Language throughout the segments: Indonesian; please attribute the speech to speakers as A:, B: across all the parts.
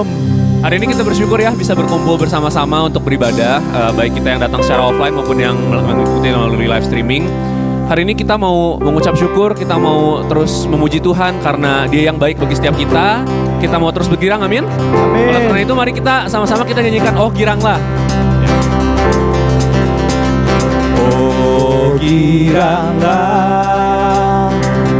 A: Shalom.
B: Hari ini kita bersyukur ya bisa berkumpul bersama-sama untuk beribadah, baik kita yang datang secara offline maupun yang mengikuti melalui live streaming. Hari ini kita mau mengucap syukur, kita mau terus memuji Tuhan karena Dia yang baik bagi setiap kita. Kita mau terus bergirang, amin.
A: Amin.
B: Oleh karena itu mari kita sama-sama kita nyanyikan Oh Giranglah.
A: Oh giranglah,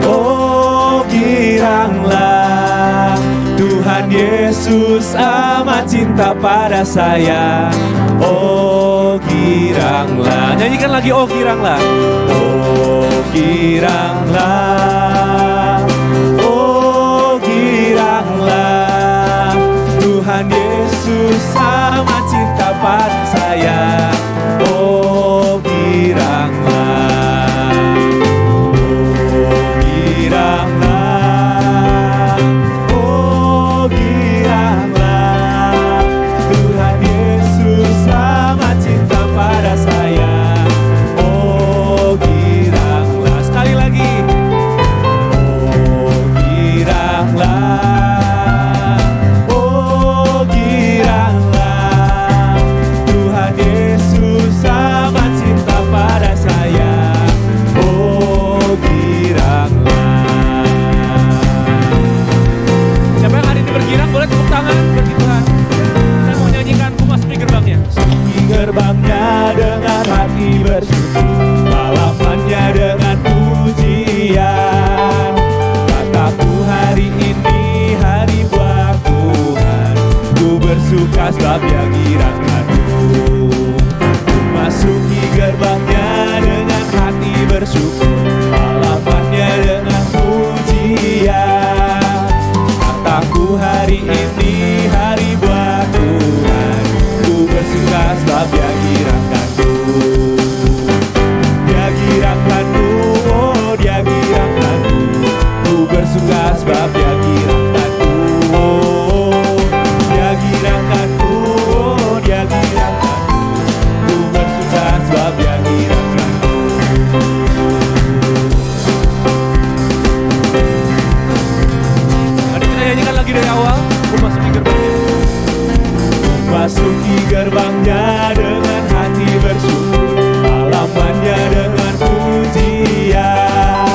A: oh giranglah, Tuhan Yesus amat cinta pada saya. Oh giranglah, nyanyikan lagi oh giranglah. Oh giranglah, oh giranglah, Tuhan Yesus amat cinta pada saya. Oh giranglah, oh giranglah, oh giranglah, Tuhan Yesus amat cinta pada saya. Oh giranglah, sekali lagi. Oh giranglah, oh giranglah, Tuhan Yesus amat cinta pada saya. Oh giranglah.
B: Siapa yang hari ini bergirang boleh tepuk tangan bagi Tuhan. Kita mau nyanyikan Ku Masuki Gerbangnya.
A: Masuki gerbangnya dengan hati bersyukur, balapannya dengan pujian. Kataku hari ini hari buat Tuhan, ku bersuka sebab Dia girangkanku. Ku masuki gerbangnya dengan hati bersyukur, balapannya dengan pujian. Kataku hari ini hari buat Tuhan, ku bersuka sebab Dia girangkanku. Dia girangkanku, oh Dia girangkanku, ku bersuka sebab Dia girangkanku. Oh, Dia girangkanku, oh Dia girangkanku, ku bersuka sebab Dia girangkanku.
B: Mari kita nyanyikan lagi dari awal. Ku masuki gerbangnya.
A: Masuki gerbangnya dengan hati bersyukur, halamannya dengan pujian.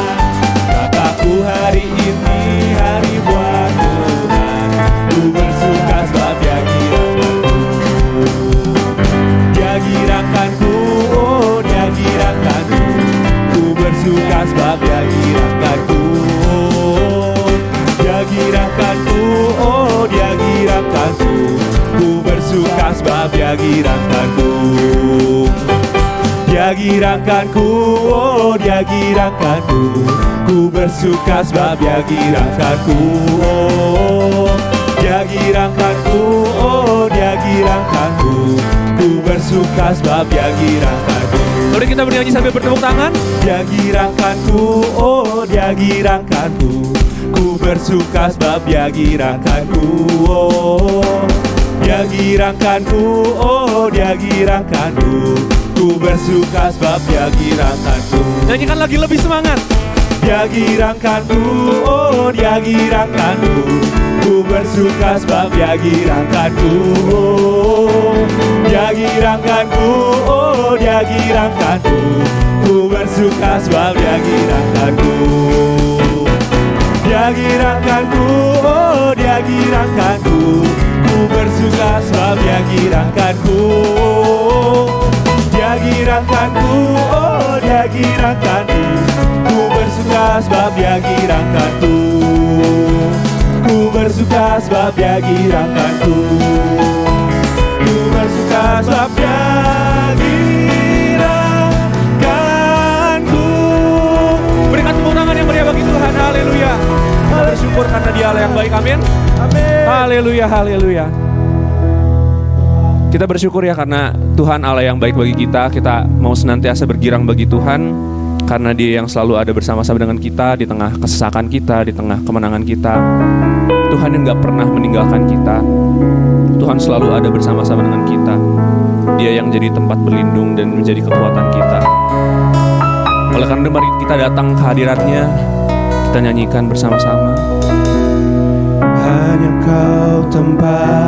A: Kataku hari ini hari buat Tuhan, ku bersuka sebab Dia girangkanku. Dia girangkanku, oh Dia girangkanku, ku bersuka sebab Dia girangkanku. Dia girangkanku, oh Dia girangkanku, ku bersuka sebab Dia girangkanku. Dia girangkanku, oh Dia girangkanku, ku bersuka sebab Dia girangkanku. Oh, Dia girangkanku, oh Dia girangkanku, ku bersuka sebab Dia girangkanku.
B: Mari kita bernyanyi sambil bertepuk tangan.
A: Dia girangkanku, oh Dia girangkanku, ku bersuka sebab Dia girangkanku. Oh, Dia girangkanku, oh Dia girangkanku, ku bersuka sebab Dia girangkanku.
B: Nyanyikan lagi lebih semangat.
A: Dia girangkanku, oh Dia girangkanku, ku bersuka sebab Dia girangkanku. Oh, Dia girangkanku, oh Dia girangkanku, ku bersuka sebab Dia girangkanku. Dia girangkanku, oh Dia girangkanku, ku bersuka sebab Dia girangkanku. Dia girangkanku, oh Dia girangkanku, ku bersuka sebab Dia girangkanku. Ku bersuka sebab Dia girangkanku. Ku bersuka sebab Dia girangkanku.
B: Berikan tepuk tangan yang meriah bagi Tuhan. Haleluya. Kita bersyukur karena Dia Allah yang baik. Amin.
A: Amin.
B: Haleluya, haleluya. Kita bersyukur ya karena Tuhan Allah yang baik bagi kita. Kita mau senantiasa bergirang bagi Tuhan karena Dia yang selalu ada bersama-sama dengan kita di tengah kesesakan kita, di tengah kemenangan kita. Tuhan yang gak pernah meninggalkan kita. Tuhan selalu ada bersama-sama dengan kita. Dia yang jadi tempat berlindung dan menjadi kekuatan kita. Oleh karena itu mari kita datang ke hadirat-Nya. Kita nyanyikan bersama-sama.
A: Hanya Kau tempat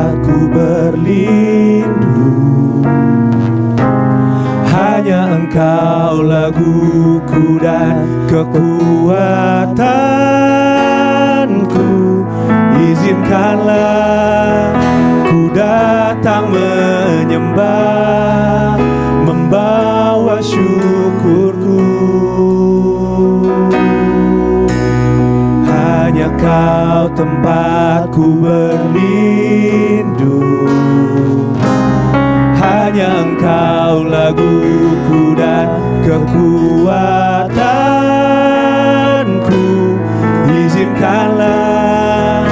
A: laguku dan kekuatanku. Izinkanlah ku datang menyembah, membawa syukurku. Hanya Kau tempatku berlindung, hanya Engkau laguku dan kekuatanku. Izinkanlah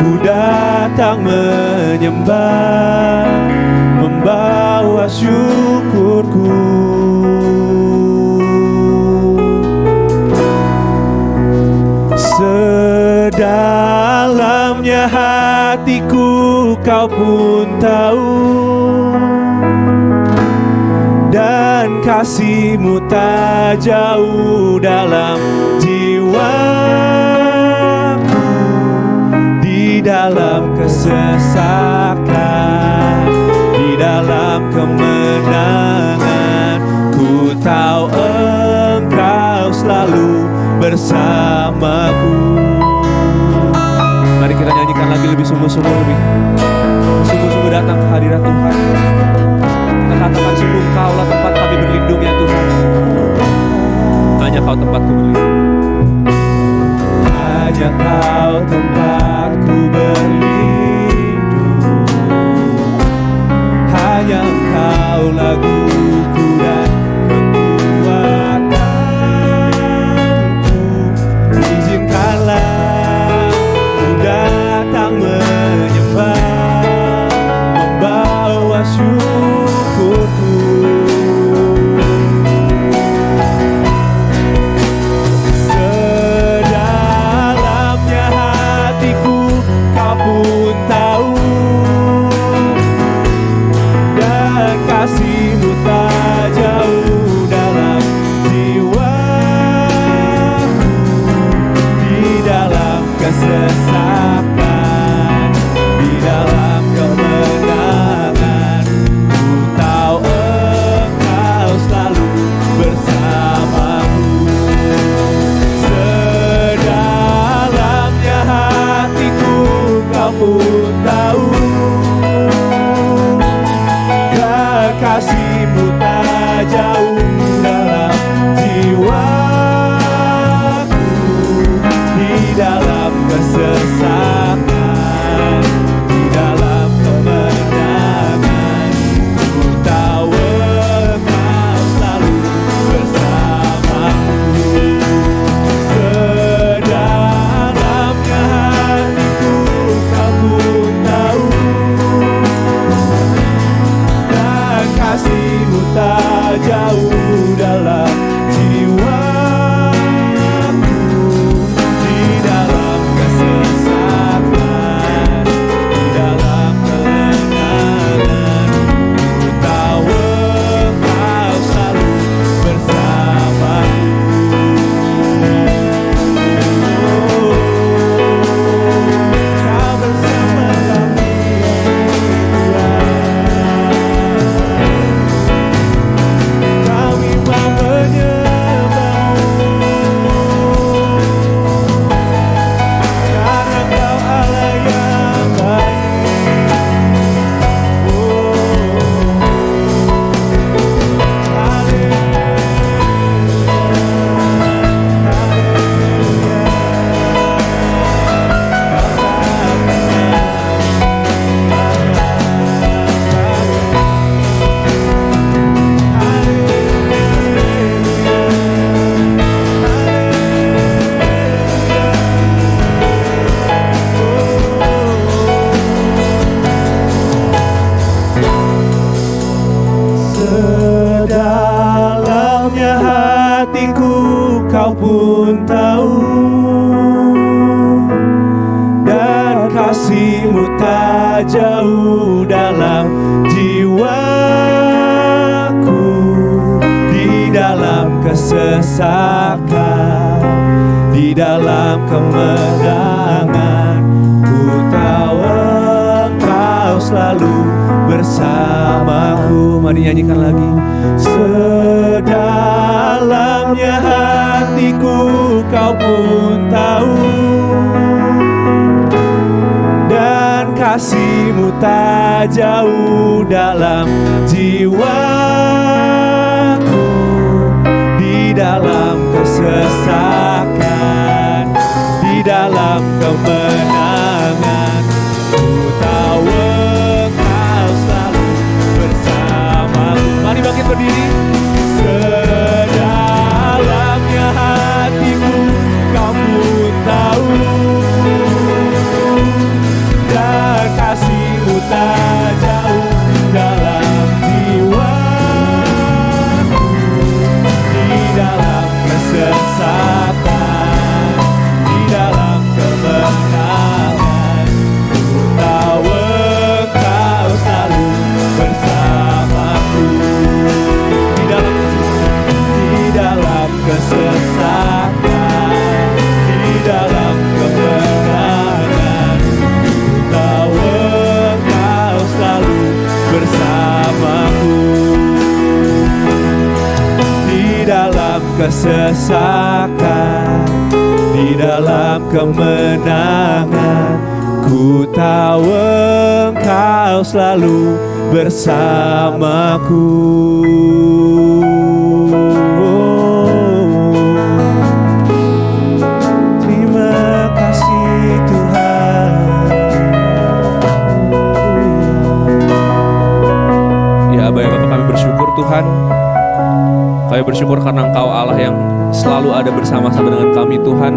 A: ku datang menyembah, membawa syukurku. Sedalamnya hatiku Kau pun tahu, dan kasih-Mu tak jauh dalam jiwaku. Di dalam kesesakan, di dalam kemenangan, ku tahu Engkau selalu bersamaku. Mari kita nyanyikan lagi lebih sungguh-sungguh, lebih sungguh-sungguh datang ke hadirat Tuhan. Kita katakan sungguh Kaulah tempat kami berlindung ya Tuhan. Hanya Kau tempatku berlindung, hanya Kau tempatku berlindung, hanya Engkau laguku dan kekuatanku. Izinkanlah ku datang menyembah, membawa syukurku. Sedalamnya hatiku Kau pun tahu, dan kasih-Mu tak jauh dalam jiwaku. Di dalam kesesakan, di dalam kemenangan, ku tahu Engkau selalu bersamaku. Sedalamnya hatiku Kau pun tahu, dan kasih-Mu tak jauh dalam jiwaku. Di dalam kesesakan, di dalam kemenangan, ku tahu Engkau selalu bersamaku. Sedalamnya hatiku Kau pun tahu, dan kasih-Mu tak jauh dalam jiwaku. Di dalam kesesakan, di dalam kemenangan, ku tahu Engkau selalu bersamaku. Kau bersama kami, kami mau menyembah-Mu, karena Kau Allah yang baik. Sedalamnya hatiku Kau pun tahu, dan kasih-Mu tak jauh dalam jiwaku. Di dalam kesesakan, di dalam kemenangan, ku tahu Engkau selalu bersamaku. Mari nyanyikan lagi. Sedalam
B: Kau pun tahu, dan kasih-Mu tak jauh dalam jiwaku, di dalam kesesakan, di dalam kemenangan. Ku tahu Engkau selalu bersamaku. Mari bangkit berdiri. Sedalamnya hatiku, Kau pun tahu, dan kasih-Mu tak jauh dalam jiwaku, di dalam kesesakan, di dalam kemenangan. Ku tahu Engkau selalu bersamaku, di dalam kesesakan, di dalam kemenangan. Ku tahu Engkau selalu bersamaku, di dalam kesesakan, di dalam kemenangan. Ku tahu Engkau selalu bersamaku. Terima kasih Tuhan. Ya Aba ya Bapa, kami bersyukur Tuhan. Kami bersyukur karena Engkau Allah yang selalu ada bersama-sama dengan kami Tuhan.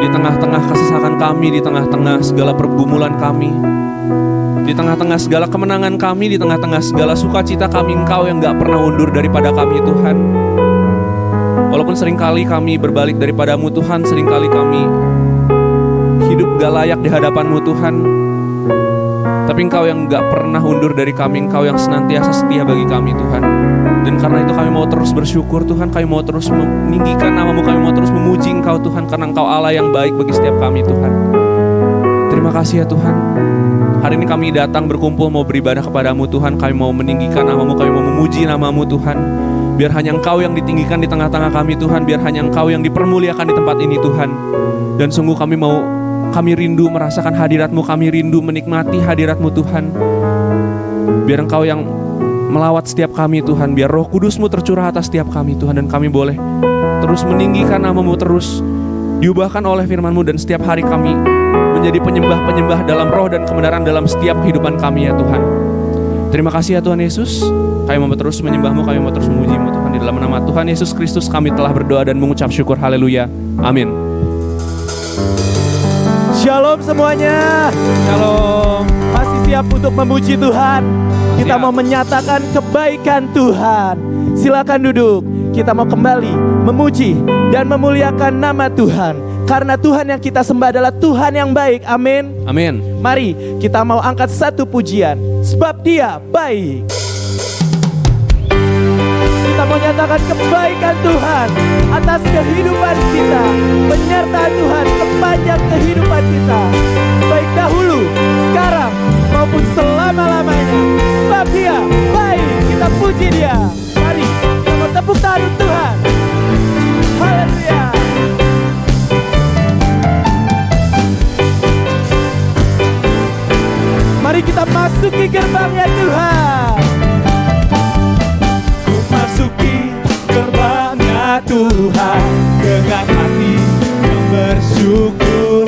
B: Di tengah-tengah kesesakan kami, di tengah-tengah segala pergumulan kami, di tengah-tengah segala kemenangan kami, di tengah-tengah segala sukacita kami, Engkau yang gak pernah undur daripada kami Tuhan. Walaupun seringkali kami berbalik daripadamu Tuhan, seringkali kami hidup gak layak di hadapan-Mu Tuhan, tapi Engkau yang gak pernah undur dari kami, Engkau yang senantiasa setia bagi kami Tuhan. Dan karena itu kami mau terus bersyukur Tuhan, kami mau terus meninggikan nama-Mu, kami mau terus memuji Engkau Tuhan, karena Engkau Allah yang baik bagi setiap kami Tuhan. Terima kasih ya Tuhan. Hari ini kami datang berkumpul mau beribadah kepadamu Tuhan, kami mau meninggikan nama-Mu, kami mau memuji nama-Mu Tuhan. Biar hanya Engkau yang ditinggikan di tengah-tengah kami Tuhan, biar hanya Engkau yang dipermuliakan di tempat ini Tuhan. Dan sungguh kami rindu merasakan hadirat-Mu, kami rindu menikmati hadirat-Mu Tuhan. Biar Engkau yang melawat setiap kami Tuhan, biar Roh Kudus-Mu tercurah atas setiap kami Tuhan, dan kami boleh terus meninggikan nama-Mu, terus diubahkan oleh firman-Mu, dan setiap hari kami menjadi penyembah-penyembah dalam roh dan kebenaran dalam setiap kehidupan kami ya Tuhan. Terima kasih ya Tuhan Yesus. Kami mau terus menyembah-Mu, kami mau terus memuji-Mu Tuhan. Di dalam nama Tuhan Yesus Kristus kami telah berdoa dan mengucap syukur. Haleluya. Amin.
C: Shalom semuanya.
B: Shalom.
C: Masih siap untuk memuji Tuhan? Kita
B: Siap.
C: mau menyatakan kebaikan Tuhan. Silakan duduk. Kita mau kembali memuji dan memuliakan nama Tuhan. Karena Tuhan yang kita sembah adalah Tuhan yang baik. Amin.
B: Amin.
C: Mari kita mau angkat satu pujian, sebab Dia baik. Kita mau nyatakan kebaikan Tuhan atas kehidupan kita, penyertaan Tuhan sepanjang kehidupan kita, baik dahulu, sekarang, maupun selama-lamanya. Sebab Dia baik, kita puji Dia. Mari kita mau tepuk tangan untuk Tuhan. Haleluya. Mari kita masuki gerbangnya Tuhan.
B: Masuki gerbangnya Tuhan dengan hati yang bersyukur,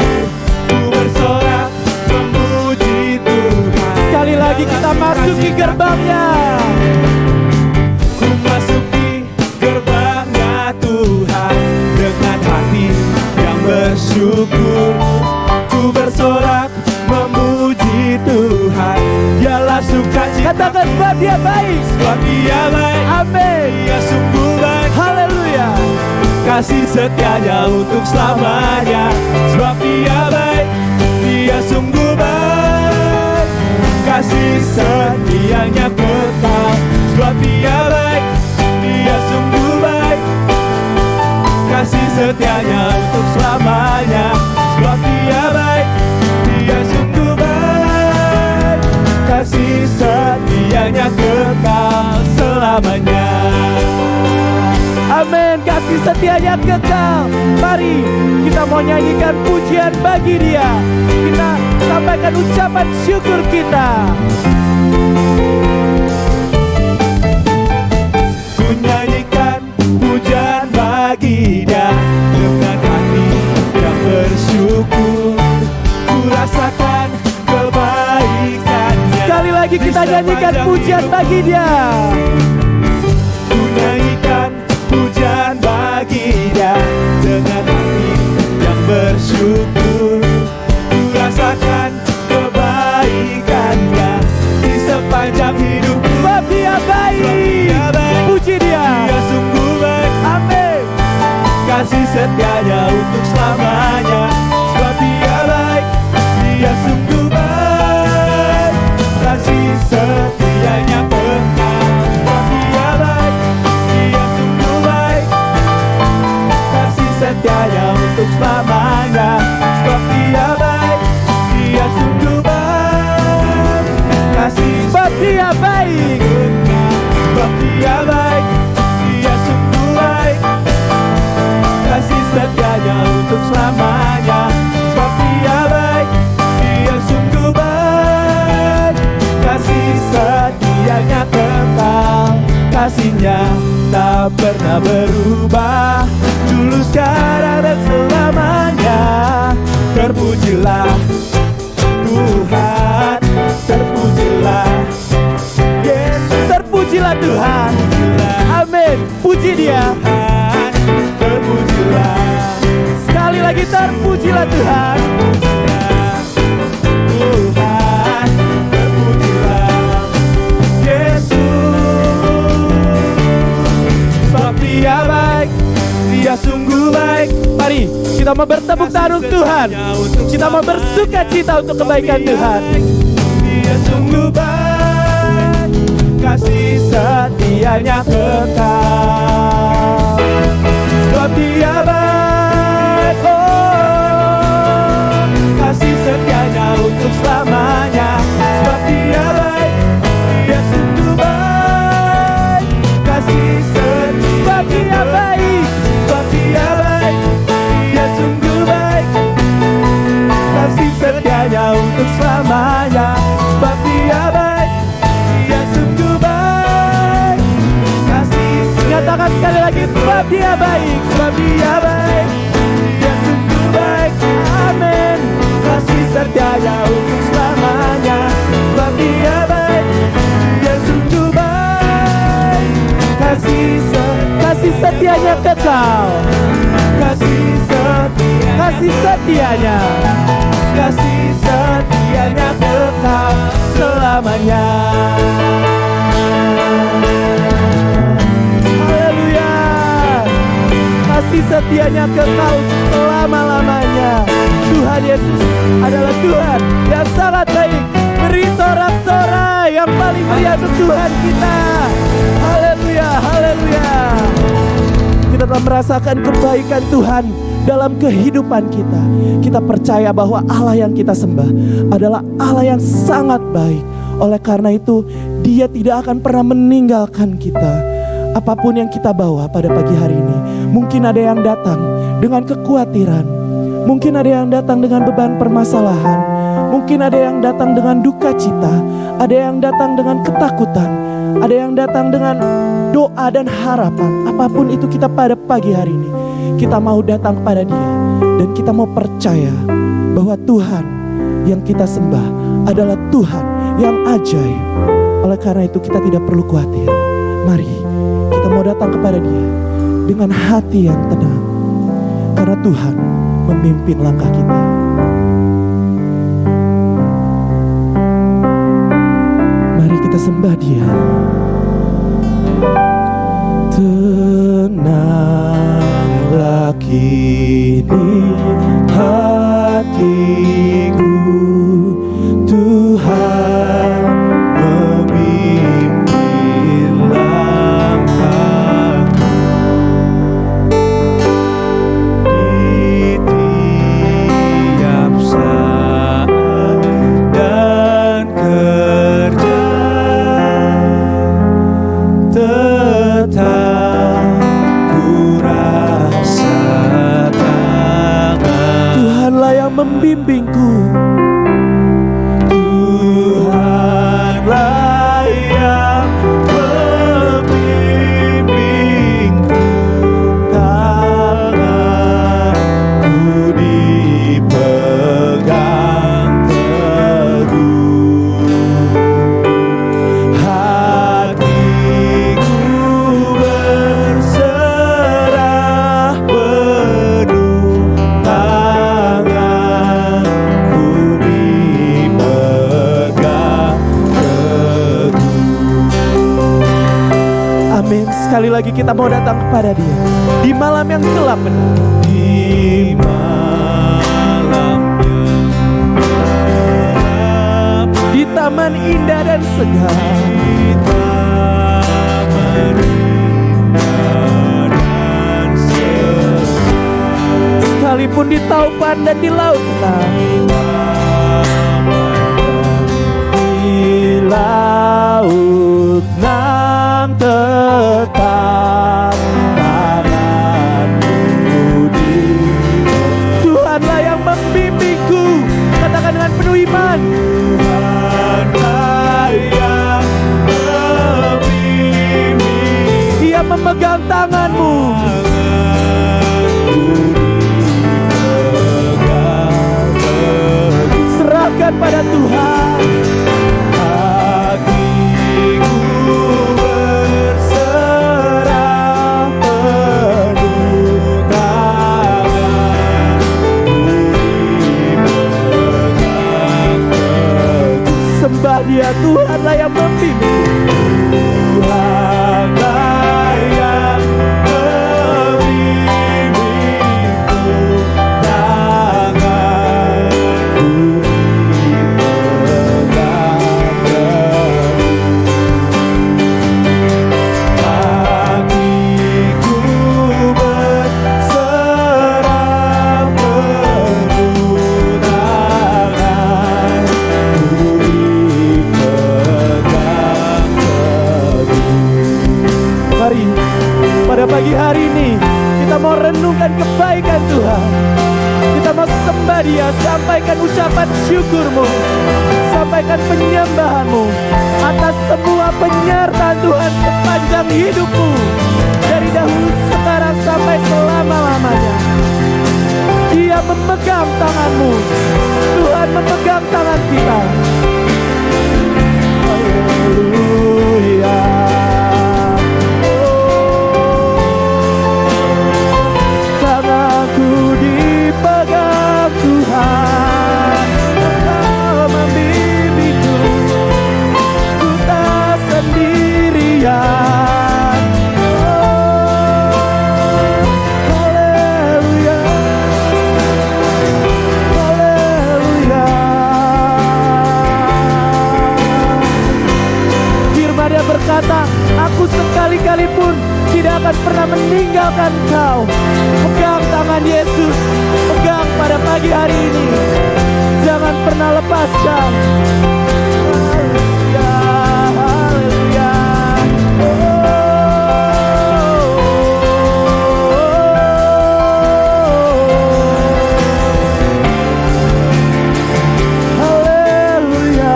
B: ku bersorak memuji Tuhan.
C: Sekali lagi kita masuki gerbangnya.
B: Ku masuki gerbangnya Tuhan dengan hati yang bersyukur, ku bersorak memuji Tuhan. Dialah sukacita,
C: Katakan sebab Dia baik.
B: sebab Dia baik.
C: Amin.
B: Dia sungguh baik.
C: Haleluya.
B: Kasih setianya untuk selamanya. Sebab Dia baik, Dia sungguh baik. Kasih setianya kekal. Sebab Dia baik, Dia sungguh baik. Kasih setianya untuk selamanya. Sebab Dia baik, Dia sungguh baik. Kasih setianya kekal selamanya.
C: Amin. Kasih kasih setianya kekal. Mari kita mau nyanyikan pujian bagi Dia. Kita sampaikan ucapan syukur kita.
A: Ku nyanyikan pujian bagi Dia dengan hati yang bersyukur. Ku rasakan kebaikannya.
C: Sekali lagi kita nyanyikan pujian bagi Dia.
A: Ku nyanyikan pujian bagi Dia dengan hati yang bersyukur. Ku rasakan kebaikannya di sepanjang hidupku.
C: Sebab Dia baik. Puji Dia.
A: Dia sungguh baik.
C: Amin.
A: Kasih setianya untuk selamanya. Sebab Dia baik. Dia sungguh baik. Kasih setianya kekal. Sebab Dia baik. Dia sungguh baik. Kasih setianya untuk selamanya. Sebab Dia baik. Dia sungguh baik. Kasih
C: Sebab Dia baik.
A: sebab Dia baik, Dia sungguh baik. Kasih setianya untuk selamanya. Sebab Dia baik, Dia sungguh baik. Kasih setianya kekal. Kasih-Nya tak pernah berubah, dulu, sekarang, dan selamanya. Terpujilah Tuhan, terpujilah Yesus,
C: Terpujilah Tuhan. Amin. Puji Dia.
A: Tuhan, terpujilah
C: Sekali lagi terpujilah Tuhan.
A: Tuhan, terpujilah Yesus. Sebab Dia baik, Dia sungguh baik.
C: Mari kita mau bertepuk tangan untuk Tuhan. Kita mau bersuka cita untuk kebaikan Tuhan.
A: Dia sungguh baik, kasih setianya kekal. Sebab Dia baik, oh, kasih setianya untuk selamanya. Sebab Dia baik, Dia sungguh baik, kasih
C: Sebab Dia baik.
A: Sebab Dia baik, Dia sungguh baik, kasih setianya untuk selamanya. Sebab Dia baik, Dia sungguh baik, kasih
C: Nyatakan sekali lagi. Sebab Dia baik.
A: Sebab Dia baik, Dia sungguh baik.
C: Amin.
A: Kasih setianya untuk selamanya. Sebab Dia baik, Dia sungguh baik.
C: Kasih setianya kekal. Kasih setianya.
A: Kasih setianya kekal selamanya.
C: Haleluya. Kasih setianya kekal selama-lamanya. Tuhan Yesus adalah Tuhan yang sangat baik. Beri sorak-sorai yang paling meriah untuk Tuhan kita. Haleluya, haleluya. Kita telah merasakan kebaikan Tuhan dalam kehidupan kita. Kita percaya bahwa Allah yang kita sembah adalah Allah yang sangat baik. Oleh karena itu, Dia tidak akan pernah meninggalkan kita. Apapun yang kita bawa pada pagi hari ini, mungkin ada yang datang dengan kekhawatiran, mungkin ada yang datang dengan beban permasalahan, mungkin ada yang datang dengan duka cita, ada yang datang dengan ketakutan, ada yang datang dengan doa dan harapan. Apapun itu kita pada pagi hari ini, kita mau datang kepada Dia dan kita mau percaya bahwa Tuhan yang kita sembah adalah Tuhan yang ajaib. Oleh karena itu kita tidak perlu khawatir. Mari kita mau datang kepada Dia dengan hati yang tenang, karena Tuhan memimpin langkah kita. Mari kita sembah Dia. Tenanglah kini hatiku, Tuhan memimpin langkahku. Di tiap saat dan kerja tetap ku Tuhanlah yang membimbingku, tanganku dipegang teguh, hatiku berserah penuh, tanganku dipegang teguh. Amin. Sekali lagi kita mau datang kepada Dia di malam yang gelap benar. Di malam yang gelap, di taman indah dan segar, di taman indah dan segar, sekalipun di taupan dan di laut tenang, di laut nan tetap tanganku di Tuhanlah yang membimbingku. Katakan dengan penuh iman, Tuhanlah yang membimbing, Dia memegang tanganmu. Serahkan pada Tuhan. Hatiku berserah penuh, tanganku dipegang teguh. Sembah Dia, Tuhanlah yang membimbing. Tuhanlah yang membimbingku, tanganku dipegang teguh, hatiku berserah penuh, tanganku dipegang teguh. Mari pada pagi hari ini kita mau renungkan kebaikan Tuhan. Kita mau sembah Dia, sampaikan ucapan syukurmu, sampaikan penyembahanmu atas semua penyertaan Tuhan sepanjang hidupmu, dari dahulu, sekarang, sampai selama-lamanya. Dia memegang tanganmu, Tuhan memegang tangan kita. Haleluya. Tanganku dipegang Tuhan, Engkau membimbingku, ku tak sendirian. Haleluya, haleluya. Firman Dia berkata, aku sekali-kali pun tidak akan pernah meninggalkan kau. Pegang tangan Yesus, pegang pada pagi hari ini, jangan pernah lepaskan. Haleluya, haleluya. Haleluya.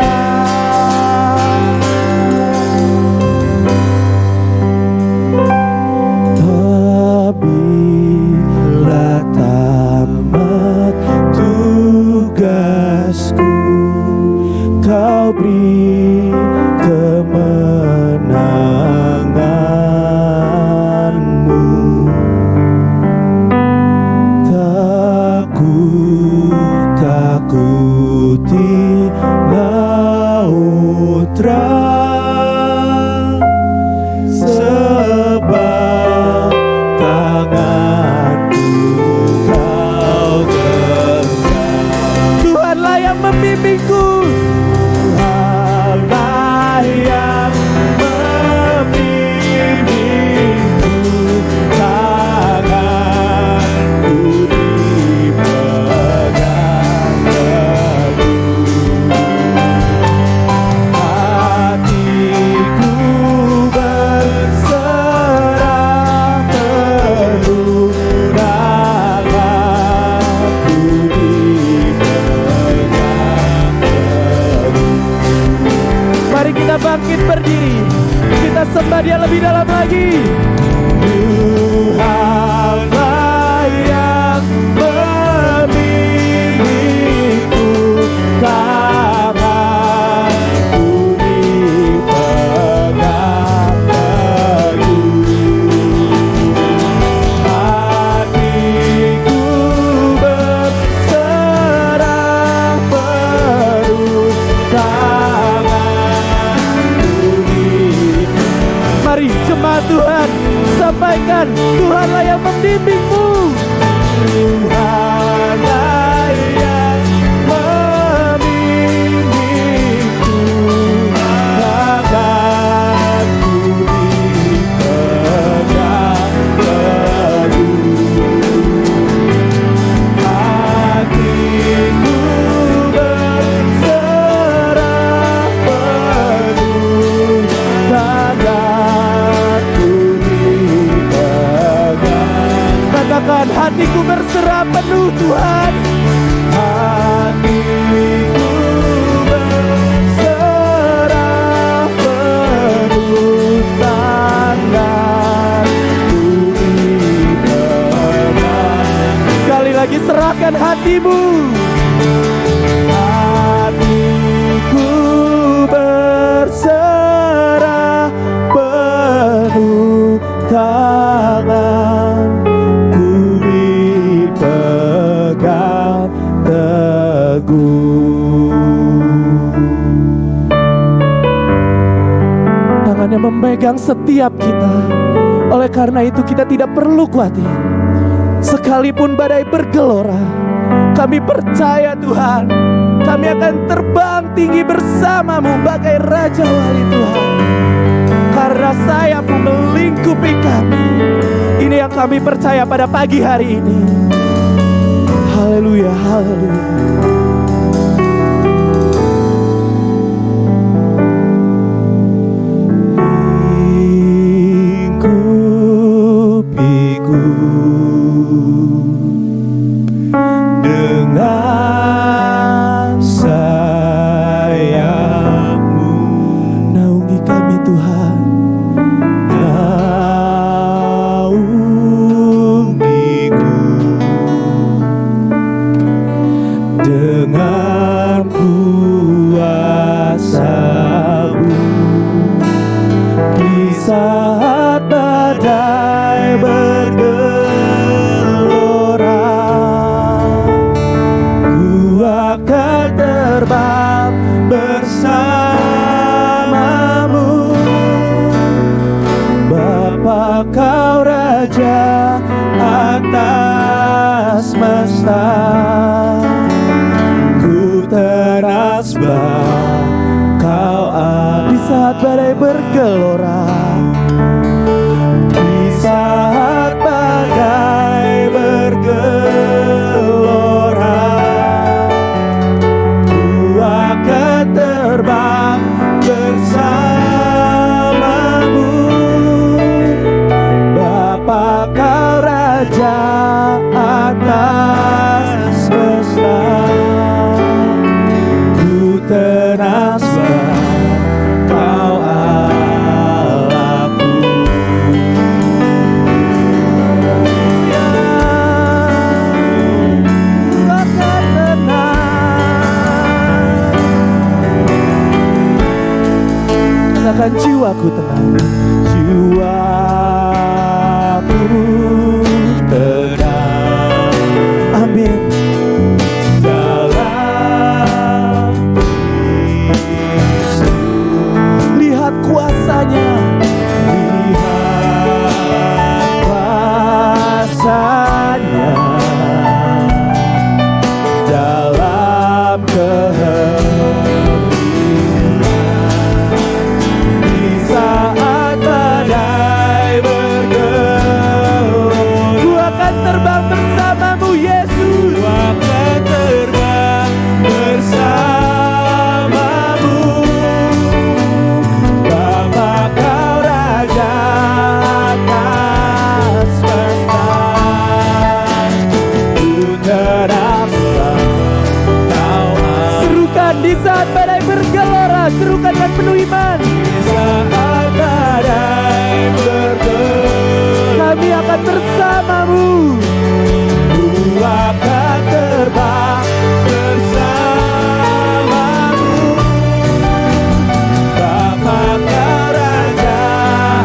C: Bila tamat tugasku, Kau beri kemenanganmu. Tak ku takuti laut terang, sebab tanganku Kau genggam. Tuhanlah yang membimbingku, Tuhanlah yang membimbingku, tanganku dipegang teguh, hatiku berserah penuh, tanganku dipegang bangkit berdiri. Kita sembah Dia lebih dalam lagi. Tuhanlah yang memilihku, tanganku dipegang teguh. Hatiku berserah penuh, tanganku dipegang. Mari jemaat Tuhan, sampaikan, Tuhanlah yang membimbingmu. Tuhanlah yang membimbingku, tanganku dipegang teguh. Hatiku berserah penuh, tanganku dipegang. Katakan, hatiku berserah penuh Tuhan. Hatiku berserah penuh, tanganku dipegang. Sekali lagi, serahkan hatimu. Hatiku berserah penuh, tanganku dipegang teguh. Tangannya memegang setiap kita. Oleh karena itu kita tidak perlu khawatir. Sekalipun badai bergelora, kami percaya Tuhan, kami akan terbang tinggi bersamamu bagai Raja Wali Tuhan. Karena sayap-Mu melingkupi kami. Ini yang kami percaya pada pagi hari ini. Haleluya, haleluya. Lingkupiku dengan sayap-Mu. Naungi kami Tuhan. Naungiku dengan kuasa-Mu. Di saat badai bergelora, ku akan terbang bersama-Mu. Bapa, Kau Raja atas semesta, ku terasbah Kau di saat badai bergelora. Di saat badai bergelora, ku akan terbang bersama-Mu. Bapa, Kau Raja atas semesta, ku terasbah Kau Allahku. Akan tenang, katakan, jiwaku tenang. Jiwaku tenang. Amin. Dalam Kristus, lihat kuasanya, lihat kuasanya dalam kehendak. Di saat badai Tuhan, di saat badai bergelora, serukan dengan penuh iman. Di saat badai bergelora, kami akan bersamamu. Ku akan terbang bersamamu. Bapa Kau Raja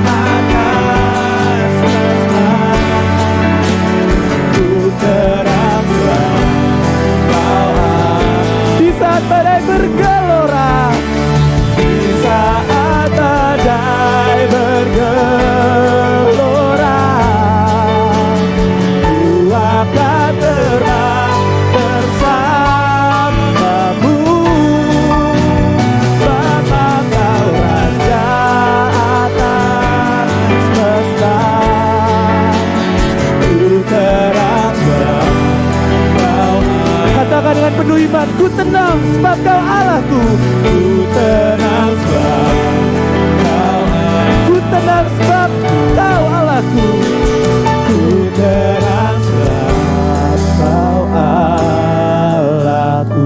C: atas semesta, ku terangkan Kau di saat badai bergelora, di saat badai bergelora, ku akan terbang bersamamu. Bapa Kau Raja atas semesta, ku terangkan Kau. Katakan dengan penuh iman, ku tenang sebab Kau Allahku. Ku tenang sebab Kau Allah. Ku tenang sebab Kau Allahku. Ku tenang sebab Kau Allahku.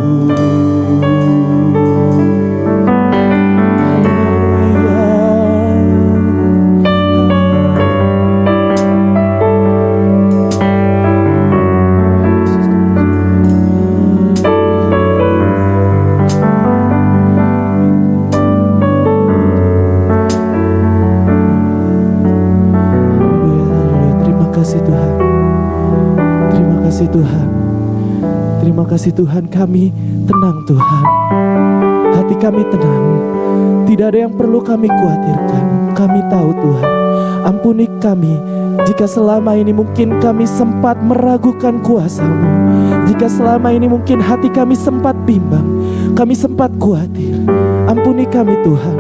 C: Tuhan, terima kasih Tuhan, kami tenang Tuhan, hati kami tenang, tidak ada yang perlu kami khawatirkan. Kami tahu Tuhan, ampuni kami jika selama ini mungkin kami sempat meragukan kuasa-Mu, jika selama ini mungkin hati kami sempat bimbang, kami sempat khawatir. Ampuni kami Tuhan,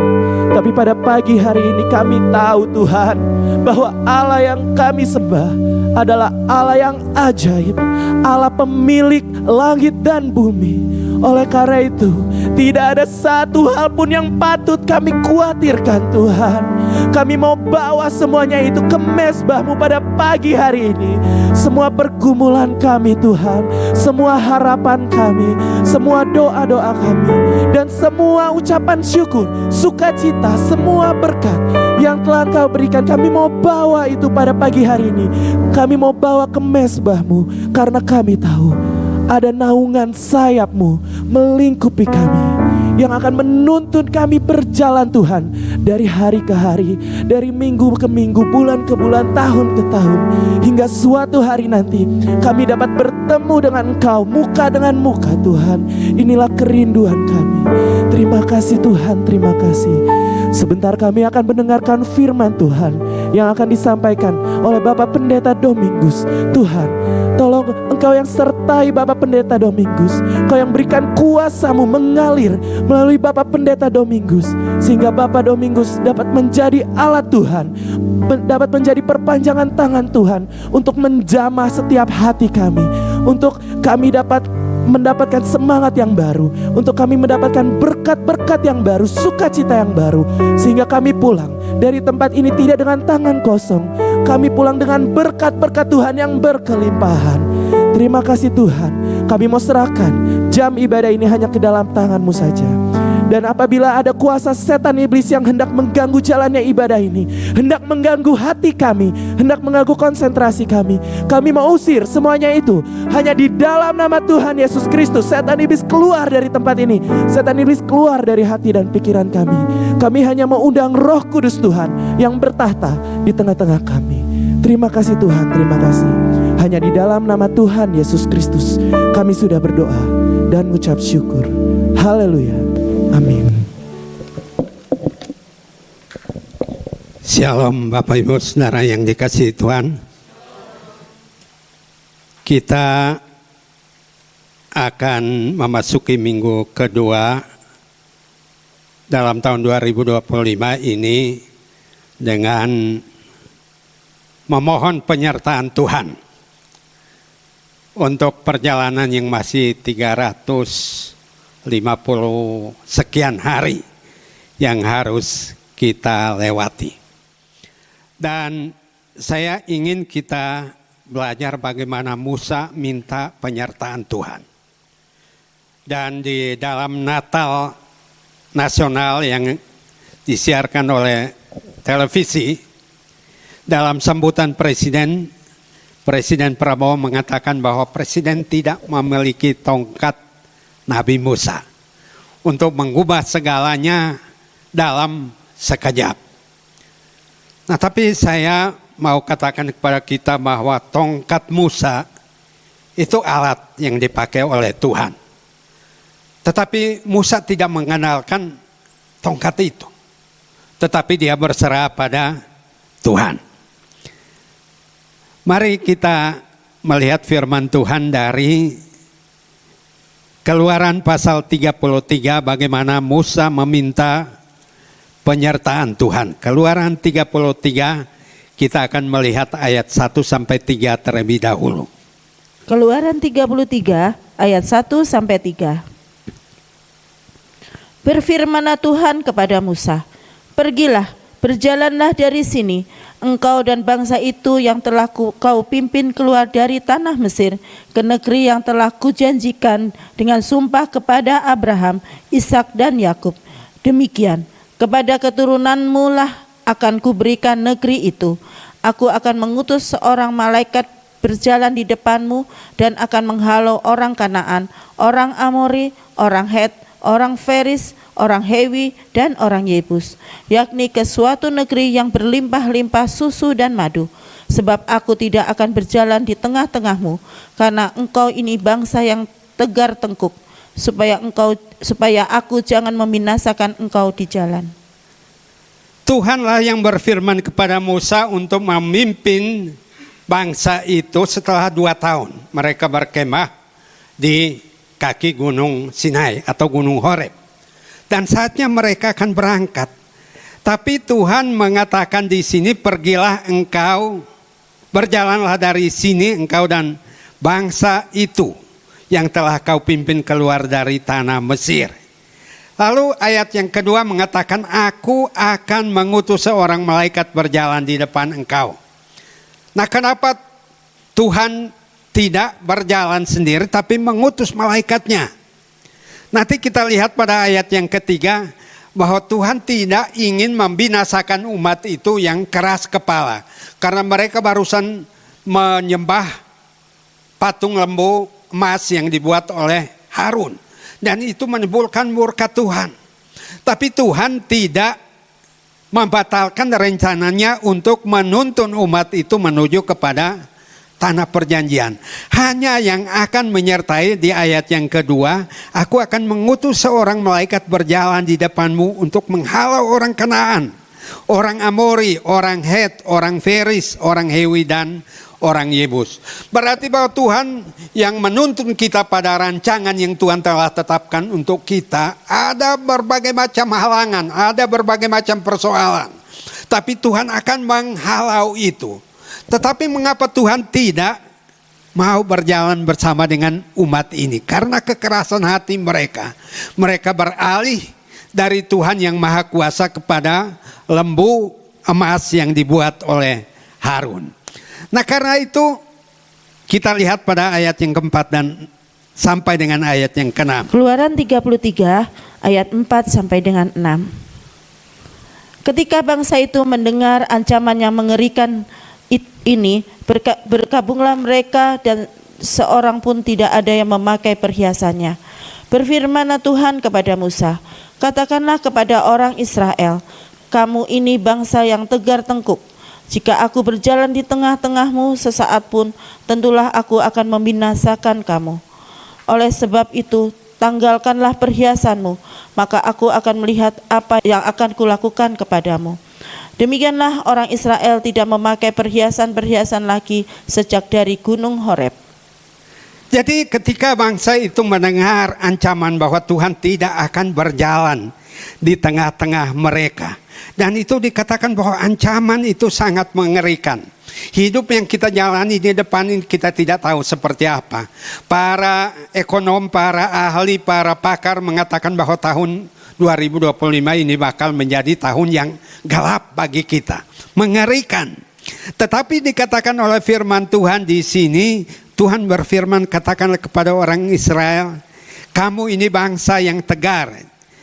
C: tapi pada pagi hari ini kami tahu Tuhan, bahwa Allah yang kami sembah adalah Allah yang ajaib, Allah pemilik langit dan bumi. Oleh karena itu, tidak ada satu hal pun yang patut kami khawatirkan Tuhan. Kami mau bawa semuanya itu ke mezbah-Mu pada pagi hari ini. Semua pergumulan kami Tuhan, semua harapan kami, semua doa-doa kami, dan semua ucapan syukur, sukacita, semua berkat yang telah Kau berikan, kami mau bawa itu pada pagi hari ini. Kami mau bawa ke mezbah-Mu, karena kami tahu ada naungan sayap-Mu melingkupi kami, yang akan menuntun kami berjalan Tuhan, dari hari ke hari, dari minggu ke minggu, bulan ke bulan, tahun ke tahun, hingga suatu hari nanti kami dapat bertemu dengan Engkau muka dengan muka Tuhan. Inilah kerinduan kami. Terima kasih Tuhan, terima kasih. Sebentar kami akan mendengarkan firman Tuhan yang akan disampaikan oleh Bapak Pendeta Domingus. Tuhan, tolong Engkau yang sertai Bapak Pendeta Domingus, Engkau yang berikan kuasa-Mu mengalir melalui Bapak Pendeta Domingus, sehingga Bapak Domingus dapat menjadi alat Tuhan, dapat menjadi perpanjangan tangan Tuhan untuk menjamah setiap hati kami, untuk kami dapat mendapatkan semangat yang baru, untuk kami mendapatkan berkat-berkat yang baru, sukacita yang baru, sehingga kami pulang dari tempat ini tidak dengan tangan kosong. Kami pulang dengan berkat-berkat Tuhan yang berkelimpahan. Terima kasih Tuhan, kami mau serahkan jam ibadah ini hanya ke dalam tangan-Mu saja. Dan apabila ada kuasa setan iblis yang hendak mengganggu jalannya ibadah ini, hendak mengganggu hati kami, hendak mengganggu konsentrasi kami mau usir semuanya itu. Hanya di dalam nama Tuhan Yesus Kristus, setan iblis keluar dari tempat ini, setan iblis keluar dari hati dan pikiran kami. Kami hanya mau undang Roh Kudus Tuhan yang bertahta di tengah-tengah kami. Terima kasih Tuhan, terima kasih. Hanya di dalam nama Tuhan Yesus Kristus kami sudah berdoa dan mengucap syukur. Haleluya. Amin.
D: Shalom Bapak Ibu Saudara yang dikasihi Tuhan. Kita akan memasuki minggu kedua dalam tahun 2025 ini dengan memohon penyertaan Tuhan untuk perjalanan yang masih 350 sekian hari yang harus kita lewati. Dan saya ingin kita belajar bagaimana Musa minta penyertaan Tuhan. dan di dalam Natal Nasional yang disiarkan oleh televisi, dalam sambutan Presiden Prabowo mengatakan bahwa Presiden tidak memiliki tongkat Nabi Musa untuk mengubah segalanya dalam sekejap. Nah, tapi saya mau katakan kepada kita bahwa tongkat Musa itu alat yang dipakai oleh Tuhan. Tetapi Musa tidak mengenalkan tongkat itu. Tetapi dia berserah pada Tuhan. Mari kita melihat firman Tuhan dari Keluaran pasal 33, bagaimana Musa meminta penyertaan Tuhan. Keluaran 33, kita akan melihat ayat 1-3 terlebih dahulu.
E: Keluaran 33 ayat 1-3. Berfirmanlah Tuhan kepada Musa, "Pergilah, berjalanlah dari sini, engkau dan bangsa itu yang telah kau pimpin keluar dari tanah Mesir, ke negeri yang telah kujanjikan dengan sumpah kepada Abraham, Ishak dan Yakub. Demikian, kepada keturunanmu lah akan kuberikan negeri itu. Aku akan mengutus seorang malaikat berjalan di depanmu dan akan menghalau orang Kanaan, orang Amori, orang Het, orang Feris, orang Hewi, dan orang Yebus, yakni ke suatu negeri yang berlimpah-limpah susu dan madu. Sebab aku tidak akan berjalan di tengah-tengahmu, karena engkau ini bangsa yang tegar tengkuk, supaya aku jangan membinasakan engkau di jalan."
D: Tuhanlah yang berfirman kepada Musa untuk memimpin bangsa itu setelah 2 tahun. Mereka berkemah di kaki gunung Sinai atau gunung Horeb. Dan saatnya mereka akan berangkat. Tapi Tuhan mengatakan di sini, "Pergilah engkau, berjalanlah dari sini engkau dan bangsa itu yang telah kau pimpin keluar dari tanah Mesir." Lalu ayat yang kedua mengatakan, "Aku akan mengutus seorang malaikat berjalan di depan engkau." Nah, kenapa Tuhan tidak berjalan sendiri tapi mengutus malaikatnya? Nanti kita lihat pada ayat yang ketiga bahwa Tuhan tidak ingin membinasakan umat itu yang keras kepala, karena mereka barusan menyembah patung lembu emas yang dibuat oleh Harun, dan itu menimbulkan murka Tuhan. Tapi Tuhan tidak membatalkan rencananya untuk menuntun umat itu menuju kepada tanah perjanjian. Hanya yang akan menyertai di ayat yang kedua, "Aku akan mengutus seorang malaikat berjalan di depanmu untuk menghalau orang Kanaan, orang Amori, orang Het, orang Feris, orang Hewi, dan orang Yebus." Berarti bahwa Tuhan yang menuntun kita pada rancangan yang Tuhan telah tetapkan untuk kita, ada berbagai macam halangan, ada berbagai macam persoalan. Tapi Tuhan akan menghalau itu. Tetapi mengapa Tuhan tidak mau berjalan bersama dengan umat ini? Karena kekerasan hati mereka. Mereka beralih dari Tuhan yang Maha Kuasa kepada lembu emas yang dibuat oleh Harun. Nah, karena itu kita lihat pada ayat yang keempat dan sampai dengan ayat yang keenam.
E: Keluaran 33 ayat 4 sampai dengan 6. Ketika bangsa itu mendengar ancaman yang mengerikan ini, berkabunglah mereka dan seorang pun tidak ada yang memakai perhiasannya. Berfirmanlah Tuhan kepada Musa, "Katakanlah kepada orang Israel, kamu ini bangsa yang tegar tengkuk. Jika aku berjalan di tengah-tengahmu sesaat pun, tentulah aku akan membinasakan kamu. Oleh sebab itu, tanggalkanlah perhiasanmu, maka aku akan melihat apa yang akan kulakukan kepadamu." Demikianlah orang Israel tidak memakai perhiasan-perhiasan lagi sejak dari gunung Horeb.
D: Jadi ketika bangsa itu mendengar ancaman bahwa Tuhan tidak akan berjalan di tengah-tengah mereka, dan itu dikatakan bahwa ancaman itu sangat mengerikan. Hidup yang kita jalani di depan ini kita tidak tahu seperti apa. Para ekonom, para ahli, para pakar mengatakan bahwa tahun 2025 ini bakal menjadi tahun yang gelap bagi kita, mengerikan. Tetapi dikatakan oleh firman Tuhan di sini, Tuhan berfirman, "Katakanlah kepada orang Israel, Kamu ini bangsa yang tegar.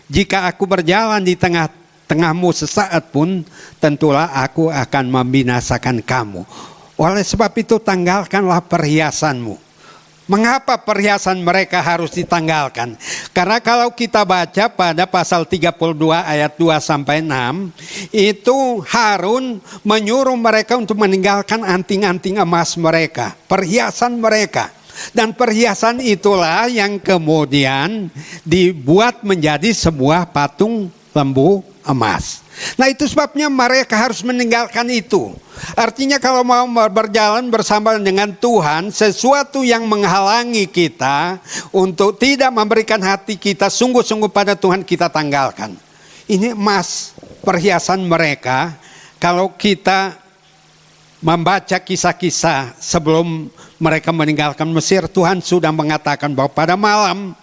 D: Jika aku berjalan di tengah-tengahmu sesaat pun, tentulah aku akan membinasakan kamu. Oleh sebab itu tanggalkanlah perhiasanmu. Mengapa perhiasan mereka harus ditanggalkan? Karena kalau kita baca pada pasal 32 ayat 2-6, itu Harun menyuruh mereka untuk meninggalkan anting-anting emas mereka, perhiasan mereka. Dan perhiasan itulah yang kemudian dibuat menjadi sebuah patung lembu emas. Nah itu sebabnya mereka harus meninggalkan itu. Artinya kalau mau berjalan bersama dengan Tuhan, sesuatu yang menghalangi kita untuk tidak memberikan hati kita sungguh-sungguh pada Tuhan, kita tanggalkan. Ini emas, perhiasan mereka. Kalau kita membaca kisah-kisah sebelum mereka meninggalkan Mesir, Tuhan sudah mengatakan bahwa pada malam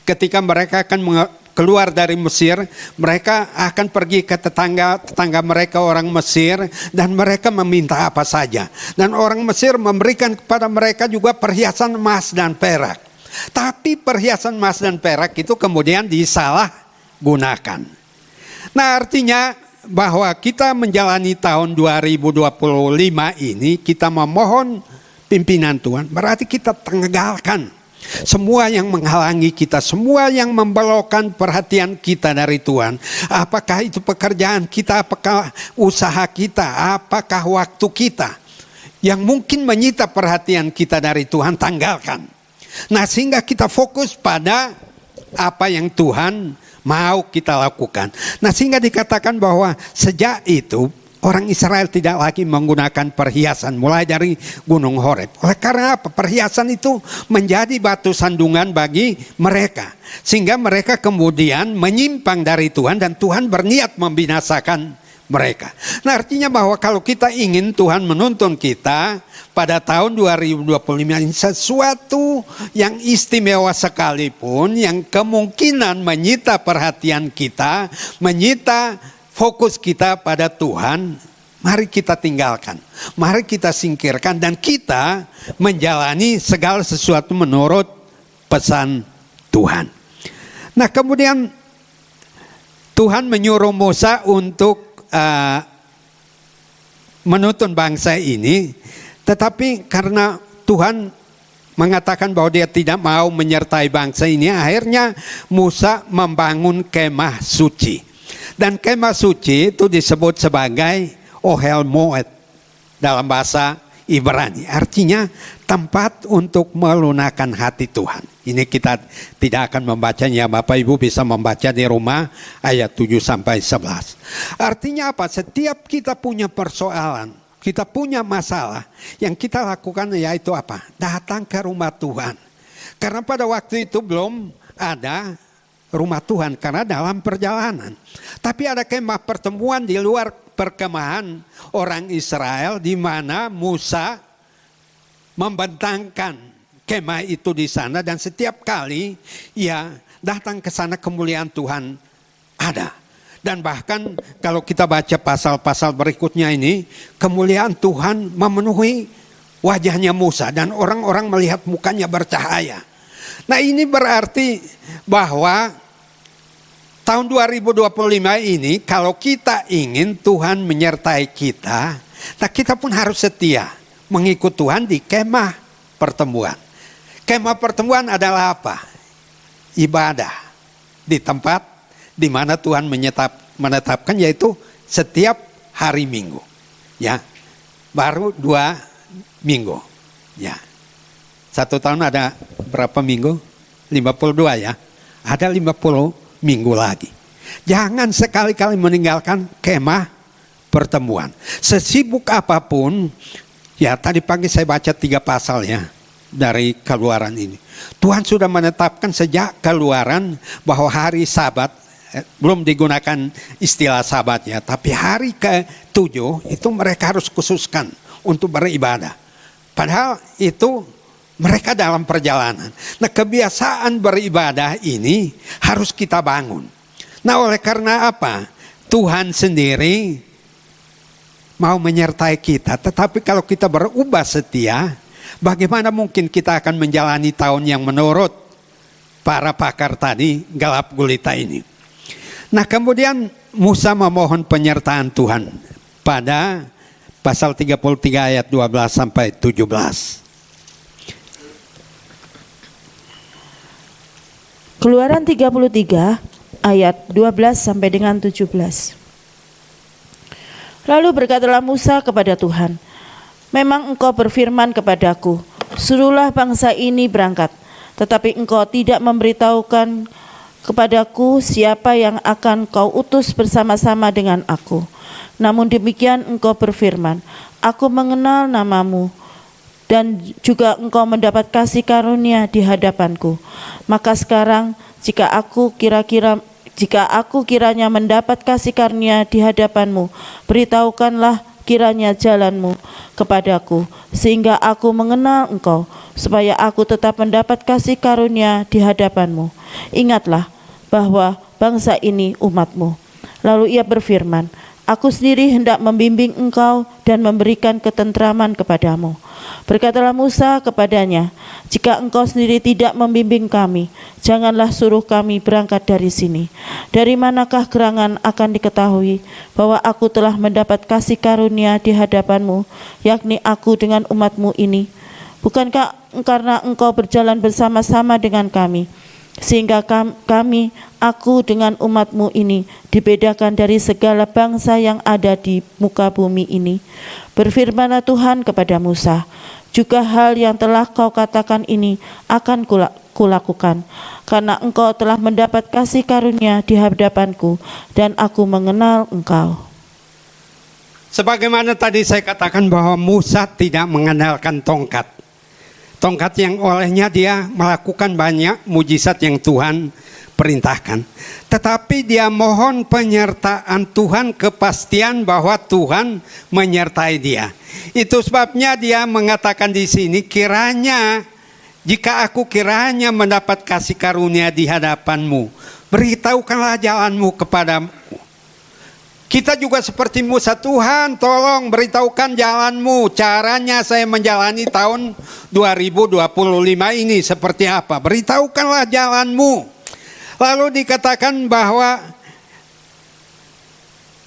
D: ketika mereka akan keluar dari Mesir, mereka akan pergi ke tetangga mereka orang Mesir, dan mereka meminta apa saja. Dan orang Mesir memberikan kepada mereka juga perhiasan emas dan perak. Tapi perhiasan emas dan perak itu kemudian disalahgunakan. Nah artinya bahwa kita menjalani tahun 2025 ini, kita memohon pimpinan Tuhan, berarti kita tanggalkan semua yang menghalangi kita, semua yang membelokkan perhatian kita dari Tuhan. Apakah itu pekerjaan kita, apakah usaha kita, apakah waktu kita yang mungkin menyita perhatian kita dari Tuhan, tanggalkan. Nah sehingga kita fokus pada apa yang Tuhan mau kita lakukan. Nah sehingga dikatakan bahwa sejak itu orang Israel tidak lagi menggunakan perhiasan mulai dari Gunung Horeb. Oleh karena apa? Perhiasan itu menjadi batu sandungan bagi mereka. Sehingga mereka kemudian menyimpang dari Tuhan dan Tuhan berniat membinasakan mereka. Nah artinya bahwa kalau kita ingin Tuhan menuntun kita pada tahun 2025 ini, sesuatu yang istimewa sekalipun yang kemungkinan menyita perhatian kita, menyita fokus kita pada Tuhan, mari kita tinggalkan, mari kita singkirkan, dan kita menjalani segala sesuatu menurut pesan Tuhan. Nah kemudian Tuhan menyuruh Musa untuk menuntun bangsa ini, tetapi karena Tuhan mengatakan bahwa dia tidak mau menyertai bangsa ini, akhirnya Musa membangun kemah suci. Dan kemah suci itu disebut sebagai Ohel Moed dalam bahasa Ibrani. Artinya tempat untuk melunakkan hati Tuhan. Ini kita tidak akan membacanya, Bapak Ibu bisa membaca di rumah ayat 7-11. Artinya apa? Setiap kita punya persoalan, kita punya masalah, yang kita lakukan yaitu apa? Datang ke rumah Tuhan. Karena pada waktu itu belum ada rumah Tuhan karena dalam perjalanan. Tapi ada kemah pertemuan di luar perkemahan orang Israel, di mana Musa membentangkan kemah itu di sana, dan setiap kali ia datang ke sana kemuliaan Tuhan ada. Dan bahkan kalau kita baca pasal-pasal berikutnya ini, kemuliaan Tuhan memenuhi wajahnya Musa dan orang-orang melihat mukanya bercahaya. Nah ini berarti bahwa tahun 2025 ini kalau kita ingin Tuhan menyertai kita, nah kita pun harus setia mengikut Tuhan di kemah pertemuan. Kemah pertemuan adalah apa? Ibadah di tempat di mana Tuhan menetapkan, yaitu setiap hari Minggu. Ya, baru 2 minggu. Ya, 1 tahun ada berapa minggu? 52 ya. Ada 50 minggu lagi. Jangan sekali-kali meninggalkan kemah pertemuan. Sesibuk apapun, ya tadi pagi saya baca 3 pasal ya dari Keluaran ini. Tuhan sudah menetapkan sejak Keluaran bahwa hari Sabat, belum digunakan istilah Sabat ya, tapi hari ke-7 itu mereka harus khususkan untuk beribadah. Padahal itu mereka dalam perjalanan. Nah kebiasaan beribadah ini harus kita bangun. Nah oleh karena apa? Tuhan sendiri mau menyertai kita. Tetapi kalau kita berubah setia, bagaimana mungkin kita akan menjalani tahun yang menurut para pakar tadi, gelap gulita ini. Nah kemudian Musa memohon penyertaan Tuhan pada pasal 33 ayat 12 sampai 17.
E: Keluaran 33 ayat 12 sampai dengan 17. Lalu berkatalah Musa kepada Tuhan, memang engkau berfirman kepadaku, suruhlah bangsa ini berangkat, tetapi engkau tidak memberitahukan kepadaku siapa yang akan kau utus bersama-sama dengan aku. Namun demikian engkau berfirman, aku mengenal namamu, dan juga engkau mendapat kasih karunia di hadapanku. Maka sekarang jika aku kiranya mendapat kasih karunia di hadapanmu, beritahukanlah kiranya jalanmu kepadaku, sehingga aku mengenal engkau, supaya aku tetap mendapat kasih karunia di hadapanmu. Ingatlah bahwa bangsa ini umatmu. Lalu ia berfirman, aku sendiri hendak membimbing engkau dan memberikan ketentraman kepadamu. Berkatalah Musa kepadanya, jika engkau sendiri tidak membimbing kami, janganlah suruh kami berangkat dari sini. Dari manakah gerangan akan diketahui bahwa aku telah mendapat kasih karunia di hadapanmu, yakni aku dengan umatmu ini? Bukankah karena engkau berjalan bersama-sama dengan kami, sehingga aku dengan umatmu ini dibedakan dari segala bangsa yang ada di muka bumi ini? Berfirmanlah Tuhan kepada Musa, juga hal yang telah kau katakan ini akan kulakukan, karena engkau telah mendapat kasih karunia di hadapanku, dan aku mengenal engkau.
D: Sebagaimana tadi saya katakan bahwa Musa tidak mengandalkan tongkat. Tongkat yang olehnya dia melakukan banyak mujizat yang Tuhan perintahkan. Tetapi dia mohon penyertaan Tuhan, kepastian bahwa Tuhan menyertai dia. Itu sebabnya dia mengatakan di sini, kiranya jika aku kiranya mendapat kasih karunia di hadapanmu, beritahukanlah jalanmu kepadamu. Kita juga seperti Musa, Tuhan tolong beritahukan jalanmu, caranya saya menjalani tahun 2025 ini seperti apa, beritahukanlah jalanmu. Lalu dikatakan bahwa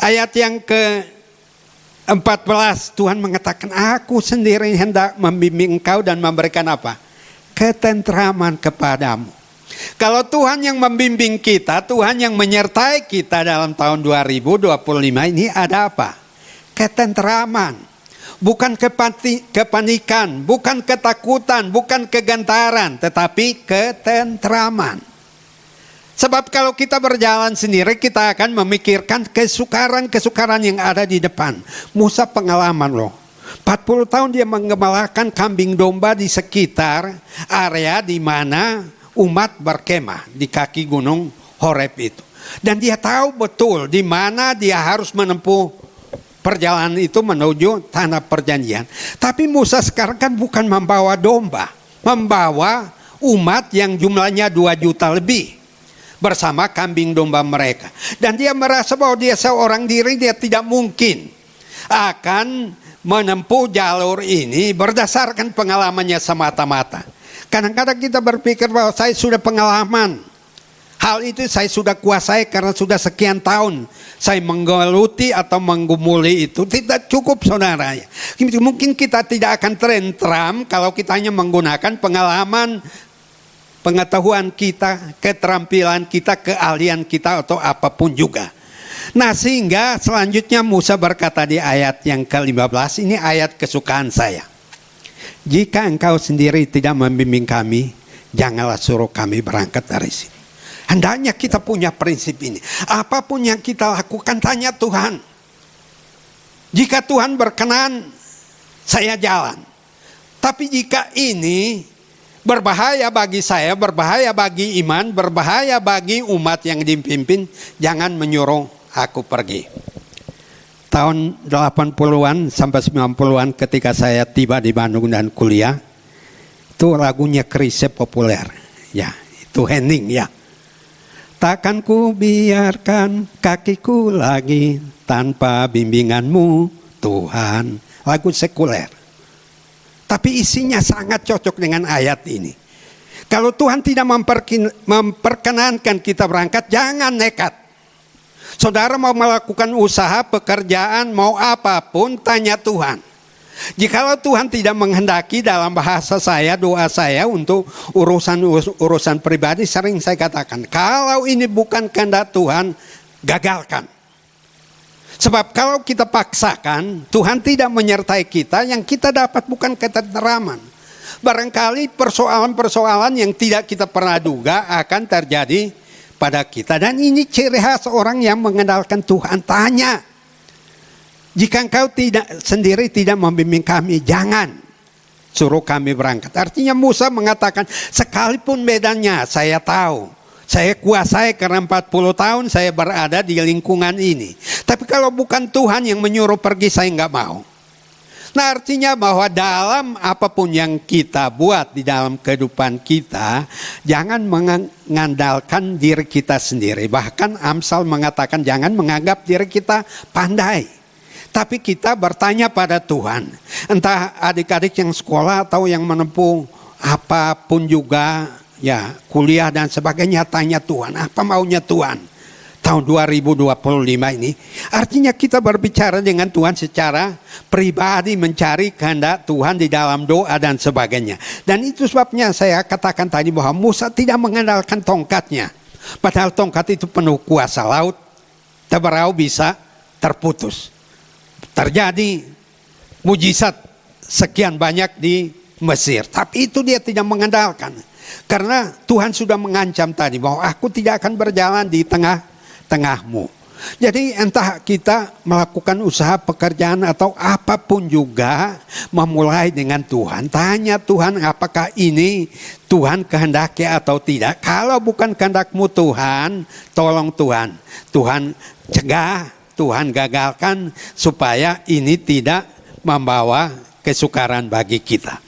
D: ayat yang ke-14, Tuhan mengatakan, aku sendiri hendak membimbing engkau dan memberikan apa? Ketentraman kepadamu. Kalau Tuhan yang membimbing kita, Tuhan yang menyertai kita dalam tahun 2025 ini ada apa? Ketentraman. Bukan kepanikan, bukan ketakutan, bukan kegantaran, tetapi ketentraman. Sebab kalau kita berjalan sendiri, kita akan memikirkan kesukaran-kesukaran yang ada di depan. Musa pengalaman loh. 40 tahun dia menggembalakan kambing domba di sekitar area di mana umat berkemah di kaki gunung Horeb itu. Dan dia tahu betul di mana dia harus menempuh perjalanan itu menuju tanah perjanjian. Tapi Musa sekarang kan bukan membawa domba, membawa umat yang jumlahnya 2 juta lebih bersama kambing domba mereka. Dan dia merasa bahwa dia seorang diri, dia tidak mungkin akan menempuh jalur ini berdasarkan pengalamannya semata-mata. Kadang-kadang kita berpikir bahwa saya sudah pengalaman, hal itu saya sudah kuasai karena sudah sekian tahun saya menggeluti atau menggumuli itu. Tidak cukup saudara. Mungkin kita tidak akan tentram kalau kita hanya menggunakan pengalaman, pengetahuan kita, keterampilan kita, keahlian kita atau apapun juga. Nah sehingga selanjutnya Musa berkata di ayat yang ke-15, ini ayat kesukaan saya. Jika engkau sendiri tidak membimbing kami, janganlah suruh kami berangkat dari sini. Hendaknya kita punya prinsip ini. Apapun yang kita lakukan, tanya Tuhan. Jika Tuhan berkenan, saya jalan. Tapi jika ini berbahaya bagi saya, berbahaya bagi iman, berbahaya bagi umat yang dipimpin, jangan menyuruh aku pergi. Tahun 80-an sampai 90-an ketika saya tiba di Bandung dan kuliah, itu lagunya Chrisye populer. Ya, itu Henning ya. Takkan ku biarkan kakiku lagi tanpa bimbinganmu Tuhan. Lagu sekuler. Tapi isinya sangat cocok dengan ayat ini. Kalau Tuhan tidak memperkenankan kita berangkat, jangan nekat. Saudara mau melakukan usaha, pekerjaan, mau apapun, tanya Tuhan. Jikalau Tuhan tidak menghendaki, dalam bahasa saya, doa saya untuk urusan pribadi, sering saya katakan, kalau ini bukan kehendak Tuhan, gagalkan. Sebab kalau kita paksakan, Tuhan tidak menyertai kita, yang kita dapat bukan ketenteraman. Barangkali persoalan-persoalan yang tidak kita pernah duga akan terjadi pada kita. Dan ini ciri khas orang yang mengandalkan Tuhan. Tanya, jika engkau sendiri tidak membimbing kami, jangan suruh kami berangkat. Artinya Musa mengatakan, sekalipun medannya saya tahu, saya kuasai karena 40 tahun saya berada di lingkungan ini. Tapi kalau bukan Tuhan yang menyuruh pergi, saya nggak mau. Nah, artinya bahwa dalam apapun yang kita buat di dalam kehidupan kita, jangan mengandalkan diri kita sendiri. Bahkan Amsal mengatakan jangan menganggap diri kita pandai. Tapi kita bertanya pada Tuhan. Entah adik-adik yang sekolah atau yang menempuh apapun juga, ya kuliah dan sebagainya, tanya Tuhan, apa maunya Tuhan tahun 2025 ini. Artinya kita berbicara dengan Tuhan secara pribadi, mencari kehendak Tuhan di dalam doa dan sebagainya. Dan itu sebabnya saya katakan tadi bahwa Musa tidak mengandalkan tongkatnya. Padahal tongkat itu penuh kuasa laut, teberau bisa terputus. Terjadi mujizat sekian banyak di Mesir, tapi itu dia tidak mengandalkan. Karena Tuhan sudah mengancam tadi bahwa aku tidak akan berjalan di tengahmu. Jadi entah kita melakukan usaha pekerjaan atau apapun juga, memulai dengan Tuhan. Tanya Tuhan, apakah ini Tuhan kehendaki atau tidak. Kalau bukan kehendakmu Tuhan, tolong Tuhan. Tuhan cegah, Tuhan gagalkan supaya ini tidak membawa kesukaran bagi kita.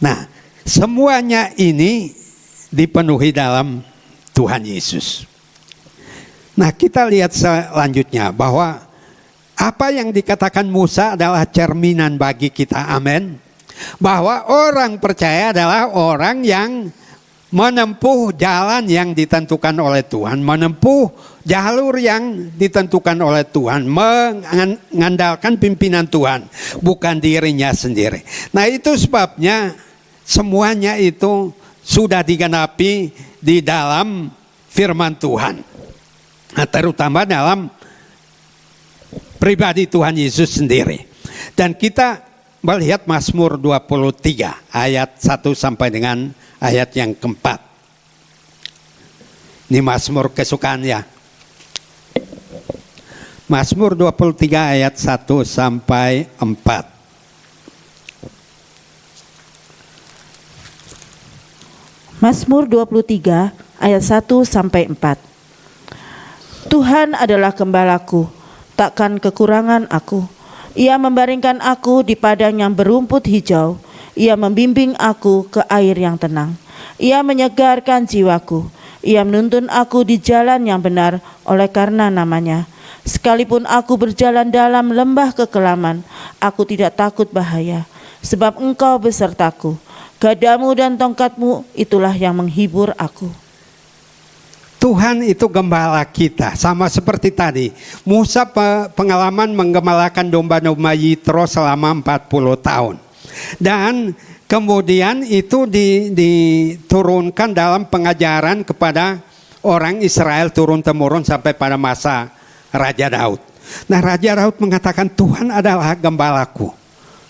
D: Nah, semuanya ini dipenuhi dalam Tuhan Yesus. Nah, kita lihat selanjutnya bahwa apa yang dikatakan Musa adalah cerminan bagi kita. Amin. Bahwa orang percaya adalah orang yang menempuh jalan yang ditentukan oleh Tuhan, menempuh jalur yang ditentukan oleh Tuhan, mengandalkan pimpinan Tuhan, bukan dirinya sendiri. Nah, itu sebabnya semuanya itu sudah digenapi di dalam firman Tuhan. Nah, terutama dalam pribadi Tuhan Yesus sendiri. Dan kita melihat Mazmur 23 ayat 1 sampai dengan ayat yang keempat. Ini Mazmur kesukaan ya. Mazmur 23 ayat 1 sampai 4.
E: Mazmur 23 ayat 1 sampai 4. Tuhan adalah gembalaku, takkan kekurangan aku. Ia membaringkan aku di padang yang berumput hijau. Ia membimbing aku ke air yang tenang. Ia menyegarkan jiwaku. Ia menuntun aku di jalan yang benar oleh karena namanya. Sekalipun aku berjalan dalam lembah kekelaman, aku tidak takut bahaya, sebab Engkau besertaku. Gadamu dan tongkatmu itulah yang menghibur aku.
D: Tuhan itu gembala kita, sama seperti tadi. Musa pengalaman menggembalakan domba-domba Yitro selama 40 tahun. Dan kemudian itu diturunkan dalam pengajaran kepada orang Israel turun-temurun sampai pada masa Raja Daud. Nah, Raja Daud mengatakan Tuhan adalah gembalaku,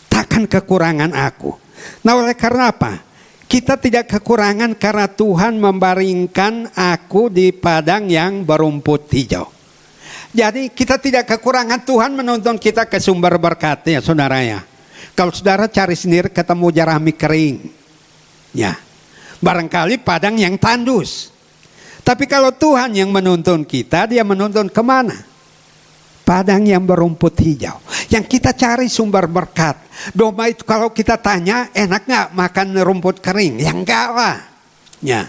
D: takkan kekurangan aku. Nah, oleh karena apa? Kita tidak kekurangan karena Tuhan membaringkan aku di padang yang berumput hijau. Jadi kita tidak kekurangan, Tuhan menuntun kita ke sumber berkat ya saudara ya. Kalau saudara cari sendiri ketemu jerami kering, ya barangkali padang yang tandus. Tapi kalau Tuhan yang menuntun kita, dia menuntun kemana? Padang yang berumput hijau. Yang kita cari sumber berkat. Domba itu kalau kita tanya, enak gak makan rumput kering? Ya enggak lah. Ya.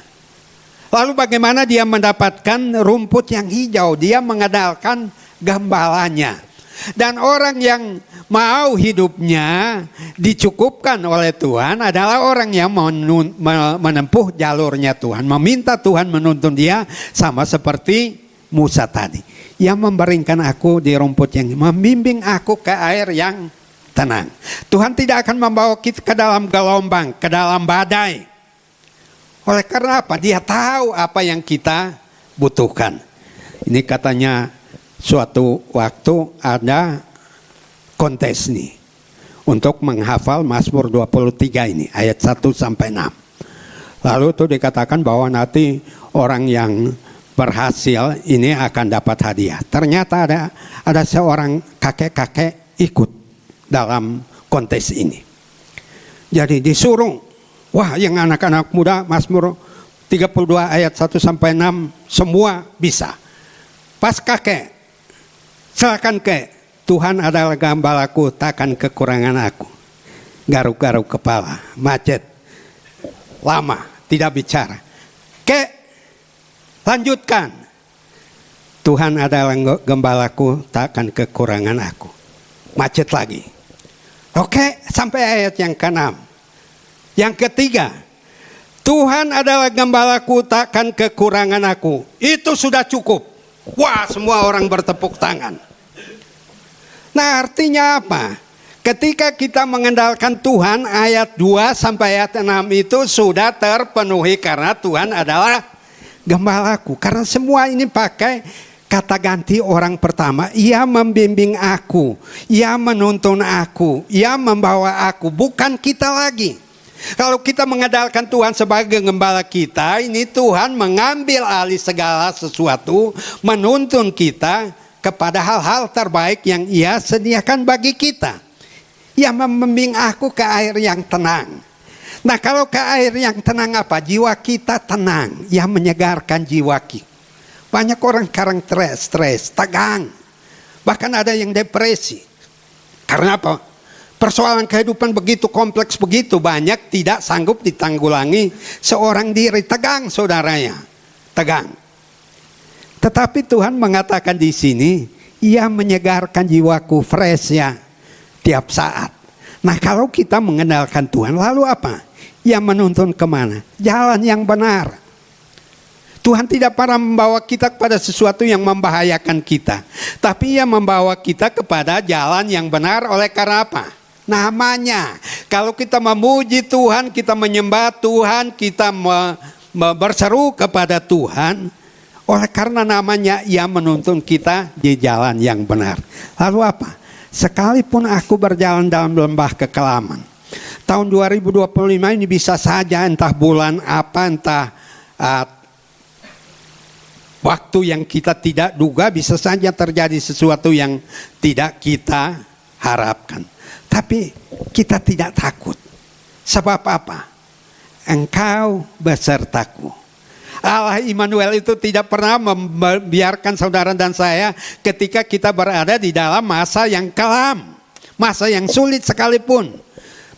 D: Lalu bagaimana dia mendapatkan rumput yang hijau? Dia mengandalkan gembalanya. Dan orang yang mau hidupnya dicukupkan oleh Tuhan adalah orang yang menempuh jalurnya Tuhan, meminta Tuhan menuntun dia, sama seperti Musa tadi. Yang membaringkan aku di rumput yang membimbing aku ke air yang tenang. Tuhan tidak akan membawa kita ke dalam gelombang, ke dalam badai. Oleh karena apa? Dia tahu apa yang kita butuhkan. Ini katanya suatu waktu ada kontes nih untuk menghafal Mazmur 23 ini ayat 1 sampai 6. Lalu itu dikatakan bahwa nanti orang yang berhasil ini akan dapat hadiah. Ternyata ada seorang kakek-kakek ikut dalam kontes ini. Jadi disuruh, wah yang anak-anak muda Mazmur 32 ayat 1 sampai 6 semua bisa. Pas kakek, silakan kek, Tuhan adalah gembalaku, takkan kekurangan aku. Garuk-garuk kepala, macet, lama, tidak bicara. Kek, lanjutkan. Tuhan adalah gembalaku, takkan kekurangan aku. Macet lagi. Oke, sampai ayat yang ke-6. Yang ketiga, Tuhan adalah gembalaku, takkan kekurangan aku. Itu sudah cukup. Wah, semua orang bertepuk tangan. Nah, artinya apa? Ketika kita mengandalkan Tuhan, ayat 2 sampai ayat 6 itu sudah terpenuhi karena Tuhan adalah gembalaku. Karena semua ini pakai kata ganti orang pertama. Ia membimbing aku, ia menuntun aku, ia membawa aku, bukan kita lagi. Kalau kita mengandalkan Tuhan sebagai gembala kita, ini Tuhan mengambil alih segala sesuatu, menuntun kita kepada hal-hal terbaik yang Ia sediakan bagi kita. Ia membimbing aku ke air yang tenang. Nah, kalau ke air yang tenang apa? Jiwa kita tenang. Ia menyegarkan jiwa kita. Banyak orang sekarang stres, tegang. Bahkan ada yang depresi. Karena apa? Persoalan kehidupan begitu kompleks, begitu banyak, tidak sanggup ditanggulangi seorang diri. Tegang saudaranya, tegang. Tetapi Tuhan mengatakan di sini, Ia menyegarkan jiwaku fresh ya, tiap saat. Nah, kalau kita mengenalkan Tuhan, lalu apa? Ia menuntun kemana? Jalan yang benar. Tuhan tidak pernah membawa kita kepada sesuatu yang membahayakan kita, tapi Ia membawa kita kepada jalan yang benar. Oleh karena apa? Namanya. Kalau kita memuji Tuhan, kita menyembah Tuhan, kita berseru kepada Tuhan, oleh karena namanya Ia menuntun kita di jalan yang benar. Lalu apa? Sekalipun aku berjalan dalam lembah kekelaman. Tahun 2025 ini bisa saja entah bulan apa, entah waktu yang kita tidak duga, bisa saja terjadi sesuatu yang tidak kita harapkan. Tapi kita tidak takut. Sebab apa? Engkau besertaku. Allah Immanuel itu tidak pernah membiarkan saudara dan saya ketika kita berada di dalam masa yang kelam, masa yang sulit sekalipun.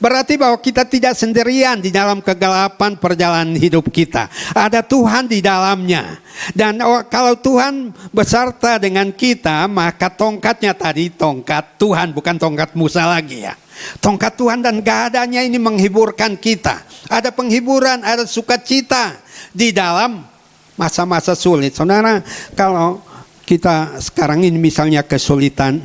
D: Berarti bahwa kita tidak sendirian di dalam kegelapan perjalanan hidup kita. Ada Tuhan di dalamnya. Dan kalau Tuhan beserta dengan kita, maka tongkatnya tadi tongkat Tuhan, bukan tongkat Musa lagi ya. Tongkat Tuhan dan gadanya ini menghiburkan kita. Ada penghiburan, ada sukacita di dalam masa-masa sulit. Saudara, kalau kita sekarang ini misalnya kesulitan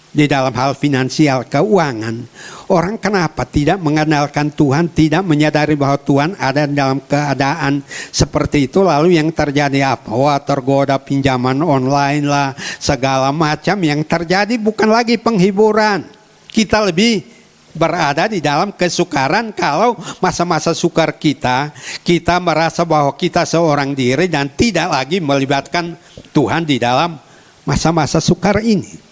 D: di dalam hal finansial, keuangan, orang kenapa tidak mengandalkan Tuhan, tidak menyadari bahwa Tuhan ada dalam keadaan seperti itu, lalu yang terjadi apa? Wah, tergoda pinjaman online lah, segala macam. Yang terjadi bukan lagi penghiburan. Kita lebih berada di dalam kesukaran. Kalau masa-masa sukar kita merasa bahwa kita seorang diri dan tidak lagi melibatkan Tuhan di dalam masa-masa sukar ini.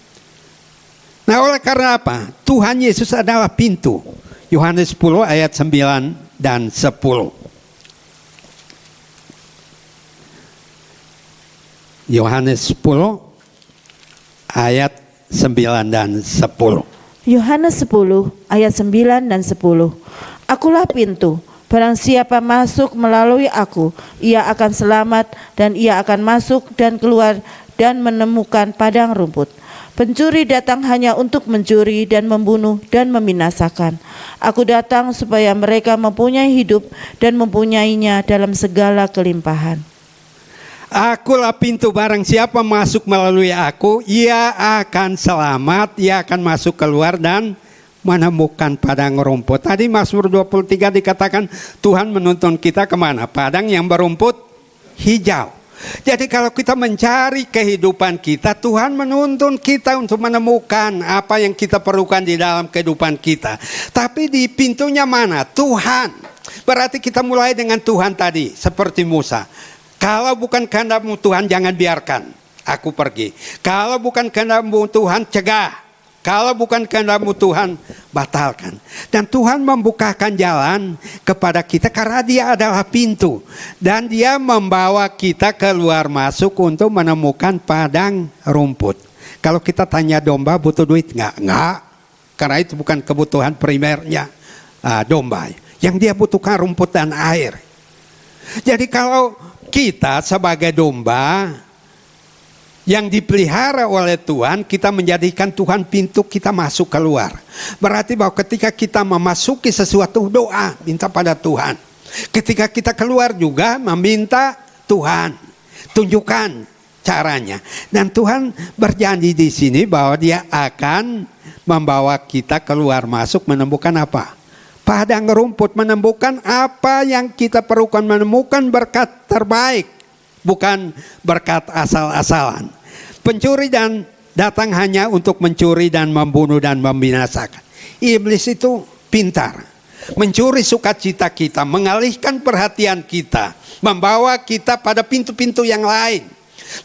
D: Nah, oleh karena apa? Tuhan Yesus adalah pintu. Yohanes 10 ayat 9 dan 10. Yohanes 10 ayat 9 dan 10.
E: Yohanes 10 ayat 9 dan 10. Akulah pintu. Barang siapa masuk melalui aku, ia akan selamat, dan ia akan masuk dan keluar dan menemukan padang rumput. Pencuri datang hanya untuk mencuri dan membunuh dan membinasakan. Aku datang supaya mereka mempunyai hidup dan mempunyainya dalam segala kelimpahan.
D: Akulah pintu, barang siapa masuk melalui aku, ia akan selamat, ia akan masuk keluar dan menemukan padang rumput. Tadi Mazmur 23 dikatakan Tuhan menuntun kita kemana? Padang yang berumput hijau. Jadi kalau kita mencari kehidupan kita, Tuhan menuntun kita untuk menemukan apa yang kita perlukan di dalam kehidupan kita. Tapi di pintunya mana? Tuhan. Berarti kita mulai dengan Tuhan tadi, seperti Musa. Kalau bukan kehendak-Mu Tuhan, jangan biarkan aku pergi. Kalau bukan kehendak-Mu Tuhan, cegah. Kalau bukan kehendak-Mu Tuhan, batalkan. Dan Tuhan membukakan jalan kepada kita karena Dia adalah pintu. Dan Dia membawa kita keluar masuk untuk menemukan padang rumput. Kalau kita tanya domba butuh duit enggak? Enggak. Karena itu bukan kebutuhan primernya domba. Yang dia butuhkan rumput dan air. Jadi kalau kita sebagai domba yang dipelihara oleh Tuhan, kita menjadikan Tuhan pintu kita masuk keluar. Berarti bahwa ketika kita memasuki sesuatu, doa, minta pada Tuhan. Ketika kita keluar juga meminta Tuhan, tunjukkan caranya. Dan Tuhan berjanji di sini bahwa Dia akan membawa kita keluar masuk menemukan apa? Padang rumput, menemukan apa yang kita perlukan, menemukan berkat terbaik, bukan berkat asal-asalan. Pencuri dan datang hanya untuk mencuri dan membunuh dan membinasakan. Iblis itu pintar, mencuri sukacita kita, mengalihkan perhatian kita, membawa kita pada pintu-pintu yang lain.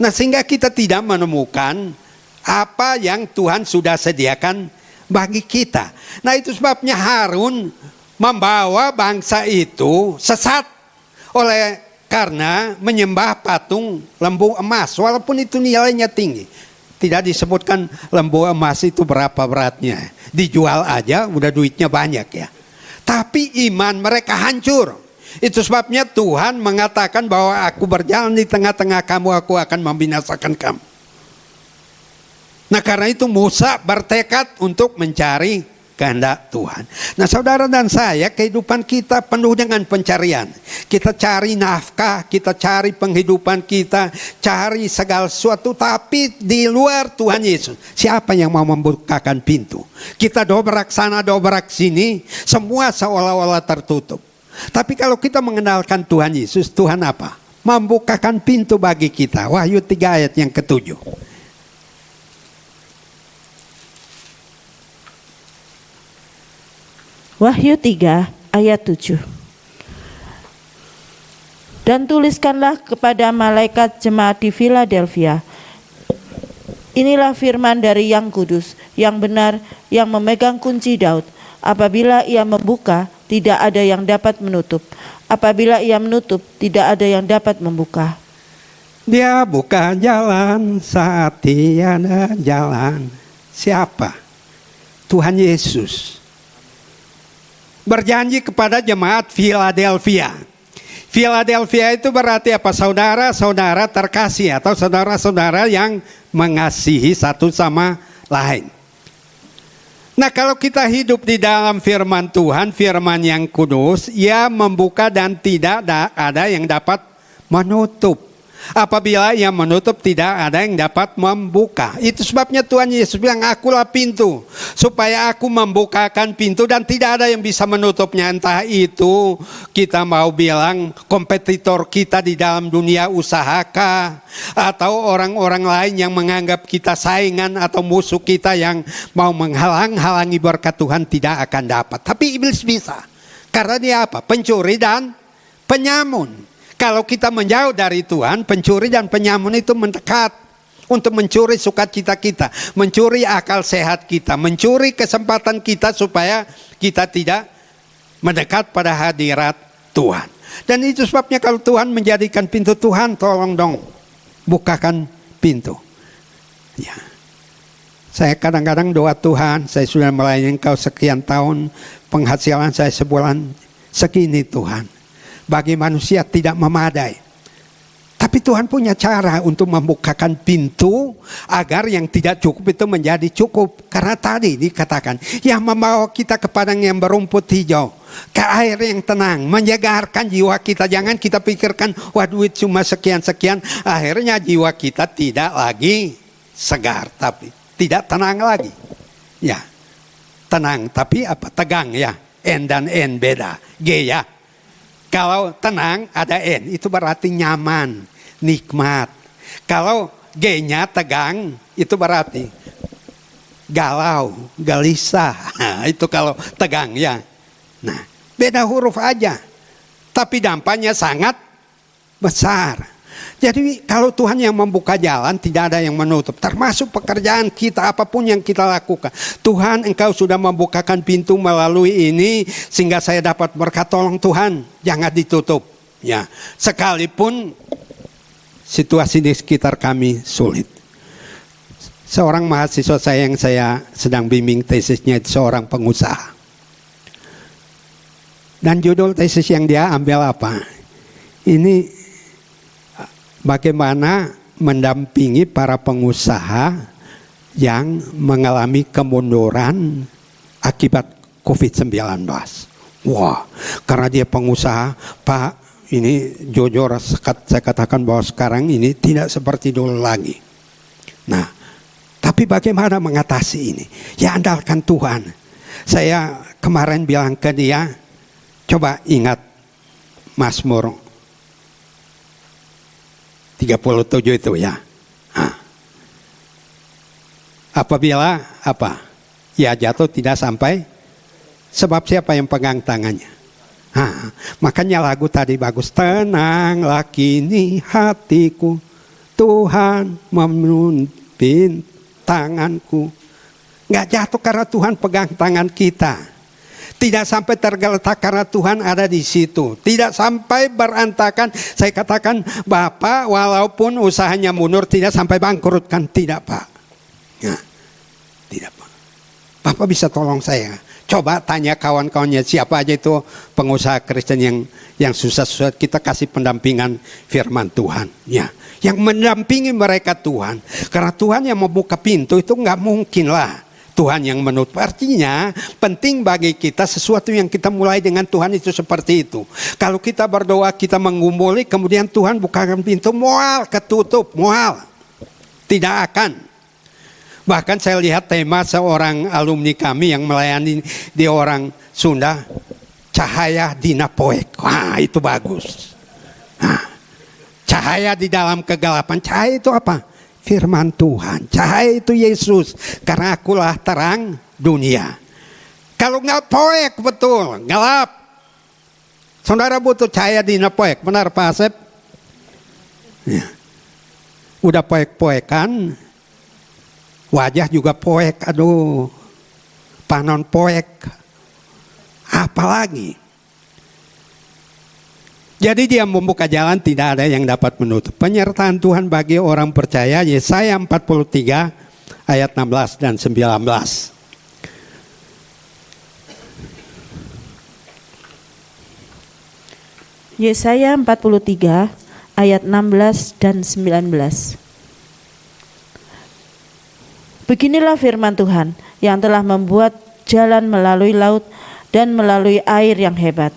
D: Nah, sehingga kita tidak menemukan apa yang Tuhan sudah sediakan bagi kita. Nah, itu sebabnya Harun membawa bangsa itu sesat karena menyembah patung lembu emas, walaupun itu nilainya tinggi. Tidak disebutkan lembu emas itu berapa beratnya. Dijual aja udah duitnya banyak ya. Tapi iman mereka hancur. Itu sebabnya Tuhan mengatakan bahwa aku berjalan di tengah-tengah kamu, aku akan membinasakan kamu. Nah, karena itu Musa bertekad untuk mencari kehendak Tuhan. Nah, saudara dan saya, kehidupan kita penuh dengan pencarian. Kita cari nafkah, kita cari penghidupan kita, cari segala sesuatu, tapi di luar Tuhan Yesus, siapa yang mau membukakan pintu? Kita dobrak sana, dobrak sini, semua seolah-olah tertutup. Tapi kalau kita mengenalkan Tuhan Yesus, Tuhan apa? Membukakan pintu bagi kita. Wahyu 3 ayat yang ke-7.
E: Wahyu 3 ayat 7. Dan tuliskanlah kepada malaikat jemaat di Philadelphia, inilah firman dari Yang Kudus, yang benar, yang memegang kunci Daud. Apabila ia membuka, tidak ada yang dapat menutup. Apabila ia menutup, tidak ada yang dapat membuka.
D: Dia buka jalan saat tiada jalan. Siapa? Tuhan Yesus. Berjanji kepada jemaat Philadelphia. Philadelphia itu berarti apa? Saudara-saudara terkasih atau saudara-saudara yang mengasihi satu sama lain. Nah, kalau kita hidup di dalam firman Tuhan, firman yang kudus, Ia membuka dan tidak ada yang dapat menutup. Apabila Ia menutup, tidak ada yang dapat membuka. Itu sebabnya Tuhan Yesus bilang, akulah pintu, supaya aku membukakan pintu dan tidak ada yang bisa menutupnya. Entah itu kita mau bilang kompetitor kita di dalam dunia usahakah, atau orang-orang lain yang menganggap kita saingan, atau musuh kita yang mau menghalang-halangi berkat Tuhan, tidak akan dapat. Tapi iblis bisa, karena dia apa? Pencuri dan penyamun. Kalau kita menjauh dari Tuhan, pencuri dan penyamun itu mendekat untuk mencuri sukacita kita, mencuri akal sehat kita, mencuri kesempatan kita supaya kita tidak mendekat pada hadirat Tuhan. Dan itu sebabnya kalau Tuhan menjadikan pintu, Tuhan tolong dong bukakan pintu. Ya. Saya kadang-kadang doa, Tuhan, saya sudah melayani Engkau sekian tahun, penghasilan saya sebulan segini Tuhan. Bagi manusia tidak memadai. Tapi Tuhan punya cara untuk membukakan pintu agar yang tidak cukup itu menjadi cukup. Karena tadi dikatakan, yang membawa kita ke padang yang berumput hijau, ke air yang tenang, menyegarkan jiwa kita. Jangan kita pikirkan, wah duit cuma sekian-sekian. Akhirnya jiwa kita tidak lagi segar, tapi tidak tenang lagi. Ya, tenang, tapi apa? Tegang ya. N dan N beda. G ya. Kalau tenang ada N, itu berarti nyaman, nikmat. Kalau G-nya tegang, itu berarti galau, gelisah. Nah, itu kalau tegang ya. Nah, beda huruf aja. Tapi dampaknya sangat besar. Jadi kalau Tuhan yang membuka jalan, tidak ada yang menutup. Termasuk pekerjaan kita, apapun yang kita lakukan. Tuhan, Engkau sudah membukakan pintu melalui ini, sehingga saya dapat berkat. Tolong Tuhan, jangan ditutup. Ya, sekalipun situasi di sekitar kami sulit. Seorang mahasiswa saya yang saya sedang bimbing tesisnya, seorang pengusaha. Dan judul tesis yang dia ambil apa? Ini bagaimana mendampingi para pengusaha yang mengalami kemunduran akibat COVID-19. Wah, karena dia pengusaha, Pak, ini jujur saya katakan bahwa sekarang ini tidak seperti dulu lagi. Nah, tapi bagaimana mengatasi ini? Ya andalkan Tuhan. Saya kemarin bilang ke dia, coba ingat Mazmur 37 itu ya. Nah, apabila apa? Ya jatuh tidak sampai, sebab siapa yang pegang tangannya? Nah, makanya lagu tadi bagus. Tenanglah kini hatiku, Tuhan memimpin tanganku. Nggak jatuh karena Tuhan pegang tangan kita. Tidak sampai tergeletak karena Tuhan ada di situ. Tidak sampai berantakan. Saya katakan, Bapak walaupun usahanya mundur tidak sampai bangkrut kan? Tidak Pak. Ya, tidak Pak. Bapak bisa tolong saya. Coba tanya kawan-kawannya siapa aja itu pengusaha Kristen yang susah-susah, kita kasih pendampingan firman Tuhan. Ya, yang mendampingi mereka Tuhan. Karena Tuhan yang membuka pintu itu nggak mungkin lah Tuhan yang menutup. Artinya penting bagi kita sesuatu yang kita mulai dengan Tuhan itu seperti itu. Kalau kita berdoa, kita menggumuli, kemudian Tuhan bukakan pintu, mual ketutup, mual. Tidak akan. Bahkan saya lihat tema seorang alumni kami yang melayani di orang Sunda, cahaya di napoek. Wah, itu bagus. Nah, cahaya di dalam kegelapan. Cahaya itu apa? Firman Tuhan. Cahaya itu Yesus. Karena akulah terang dunia. Kalau nggak poek betul, gelap. Saudara butuh cahaya di napoek. Benar Pak Asep? Ya. Udah poek-poekan, wajah juga poek. Aduh, panon poek. Apalagi? Jadi dia membuka jalan, tidak ada yang dapat menutup. Penyertaan Tuhan bagi orang percaya, Yesaya 43 ayat 16 dan 19.
E: Yesaya 43 ayat 16 dan 19. Beginilah firman Tuhan yang telah membuat jalan melalui laut dan melalui air yang hebat,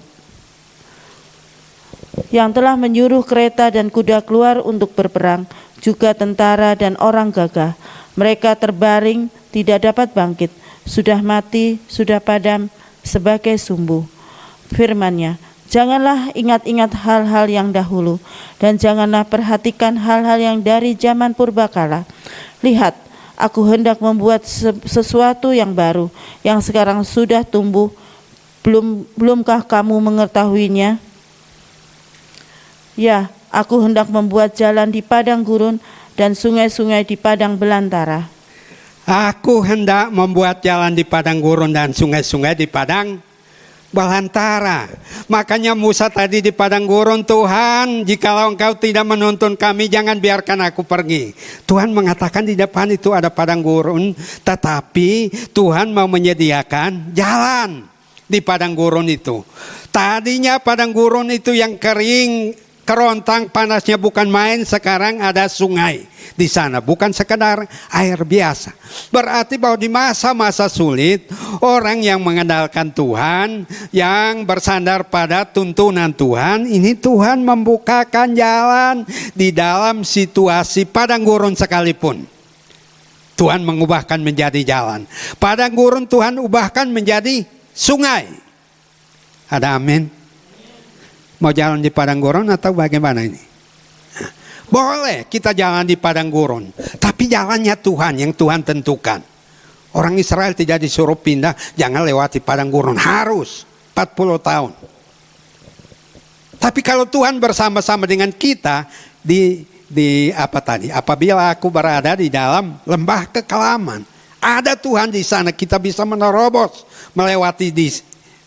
E: yang telah menyuruh kereta dan kuda keluar untuk berperang, juga tentara dan orang gagah. Mereka terbaring, tidak dapat bangkit, sudah mati, sudah padam sebagai sumbu. Firman-Nya, janganlah ingat-ingat hal-hal yang dahulu, dan janganlah perhatikan hal-hal yang dari zaman purbakala. Lihat, aku hendak membuat sesuatu yang baru, yang sekarang sudah tumbuh. Belumkah kamu mengetahuinya? Ya, aku hendak membuat jalan di padang gurun dan sungai-sungai di padang belantara.
D: Aku hendak membuat jalan di padang gurun dan sungai-sungai di padang belantara. Makanya Musa tadi di padang gurun, Tuhan, jikalau Engkau tidak menuntun kami, jangan biarkan aku pergi. Tuhan mengatakan di depan itu ada padang gurun, tetapi Tuhan mau menyediakan jalan di padang gurun itu. Tadinya padang gurun itu yang kering, kerontang, panasnya bukan main, sekarang ada sungai di sana, bukan sekedar air biasa. Berarti bahwa di masa-masa sulit, orang yang mengandalkan Tuhan, yang bersandar pada tuntunan Tuhan, ini Tuhan membukakan jalan di dalam situasi padang gurun sekalipun. Tuhan mengubahkan menjadi jalan. Padang gurun Tuhan ubahkan menjadi sungai. Ada amin? Mau jalan di padang gurun atau bagaimana ini? Boleh kita jalan di padang gurun, tapi jalannya Tuhan yang Tuhan tentukan. Orang Israel tidak disuruh pindah, jangan lewati padang gurun, harus 40 tahun. Tapi kalau Tuhan bersama-sama dengan kita apabila aku berada di dalam lembah kekelaman, ada Tuhan di sana, kita bisa menerobos melewati di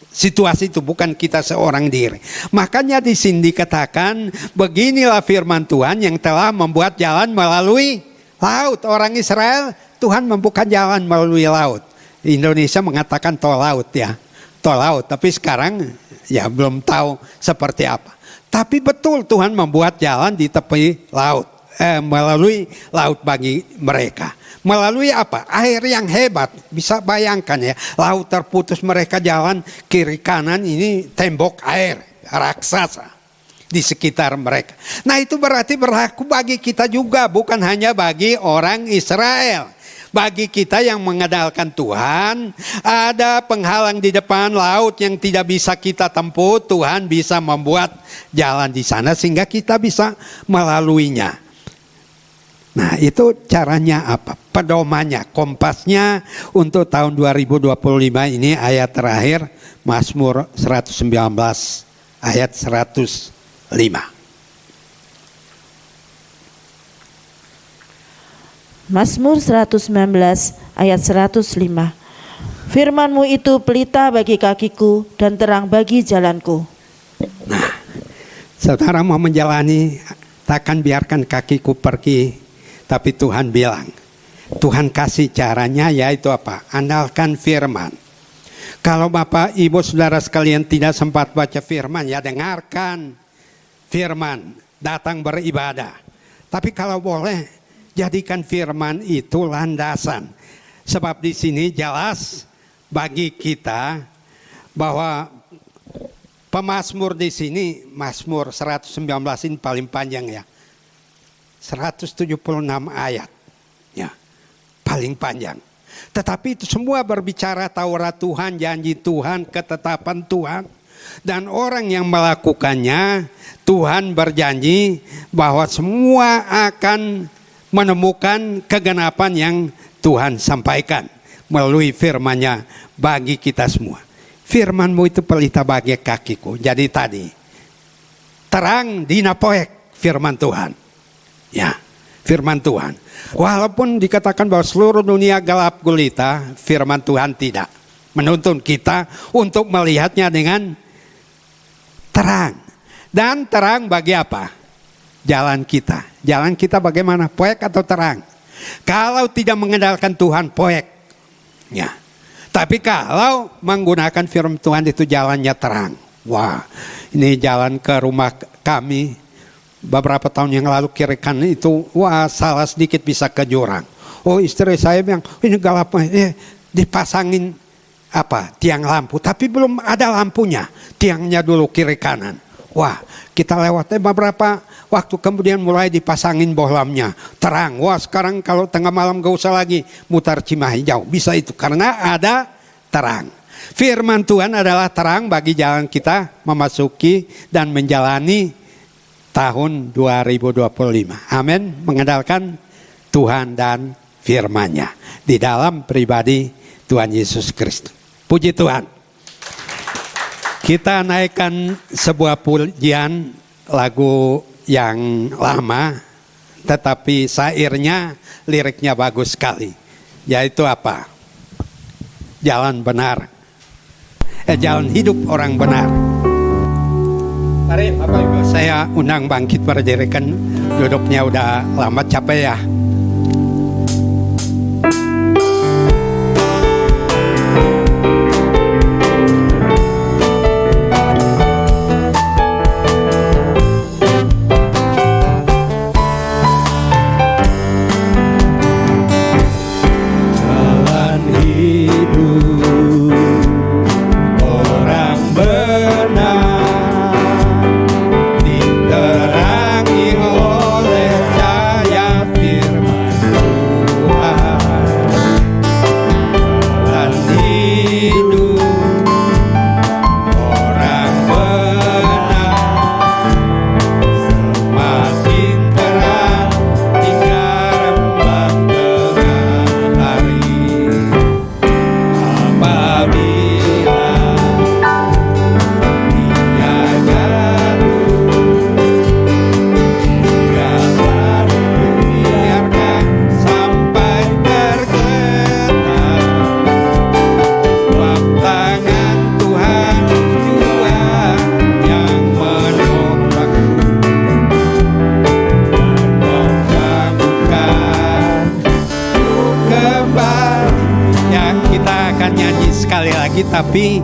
D: situasi itu, bukan kita seorang diri. Makanya di sini dikatakan, beginilah firman Tuhan yang telah membuat jalan melalui laut. Orang Israel, Tuhan membuka jalan melalui laut. Indonesia mengatakan tol laut ya, tol laut. Tapi sekarang ya belum tahu seperti apa. Tapi betul Tuhan membuat jalan di tepi laut, melalui laut bagi mereka. Melalui apa? Air yang hebat. Bisa bayangkan ya, laut terputus, mereka jalan kiri kanan, ini tembok air raksasa di sekitar mereka. Nah itu berarti berlaku bagi kita juga, bukan hanya bagi orang Israel. Bagi kita yang mengandalkan Tuhan, ada penghalang di depan laut yang tidak bisa kita tempuh, Tuhan bisa membuat jalan di sana sehingga kita bisa melaluinya. Nah itu caranya apa? Pedomannya, kompasnya untuk tahun 2025 ini ayat terakhir Mazmur 119 ayat 105.
E: Mazmur 119 ayat 105. Firman-Mu itu pelita bagi kakiku dan terang bagi jalanku.
D: Nah, saudara mau menjalani, takkan biarkan kakiku pergi. Tapi Tuhan bilang, Tuhan kasih caranya, yaitu apa? Andalkan firman. Kalau Bapak, Ibu, Saudara sekalian tidak sempat baca firman, ya dengarkan firman, datang beribadah. Tapi kalau boleh, jadikan firman itu landasan. Sebab di sini jelas bagi kita bahwa pemazmur di sini, Mazmur 119 ini paling panjang ya. 176 ayat, ya, paling panjang. Tetapi itu semua berbicara Taurat Tuhan, janji Tuhan, ketetapan Tuhan. Dan orang yang melakukannya, Tuhan berjanji bahwa semua akan menemukan kegenapan yang Tuhan sampaikan melalui firman-Nya bagi kita semua. Firman-Mu itu pelita bagi kakiku. Jadi tadi, terang di napoek firman Tuhan. Ya, firman Tuhan. Walaupun dikatakan bahwa seluruh dunia gelap gulita, firman Tuhan tidak. Menuntun kita untuk melihatnya dengan terang. Dan terang bagi apa? Jalan kita. Jalan kita bagaimana? Poek atau terang? Kalau tidak mengandalkan Tuhan, poek. Ya. Tapi kalau menggunakan firman Tuhan itu jalannya terang. Wah, ini jalan ke rumah kami. Beberapa tahun yang lalu kiri kanan itu, wah salah sedikit bisa ke jurang. Oh istri saya bilang, ini gelap, dipasangin tiang lampu. Tapi belum ada lampunya, tiangnya dulu kiri kanan. Wah kita lewat beberapa waktu kemudian mulai dipasangin bohlamnya. Terang, wah sekarang kalau tengah malam gak usah lagi mutar Cimahi jauh. Bisa itu karena ada terang. Firman Tuhan adalah terang bagi jalan kita memasuki dan menjalani tahun 2025. Amin. Mengandalkan Tuhan dan firman-Nya di dalam pribadi Tuhan Yesus Kristus. Puji Tuhan. Kita naikkan sebuah pujian lagu yang lama, tetapi syairnya, liriknya bagus sekali. Yaitu apa? Jalan benar. Jalan hidup orang benar. Mari Bapak Ibu, saya undang bangkit berdiri, kan duduknya udah lama capek ya. sekali lagi, tapi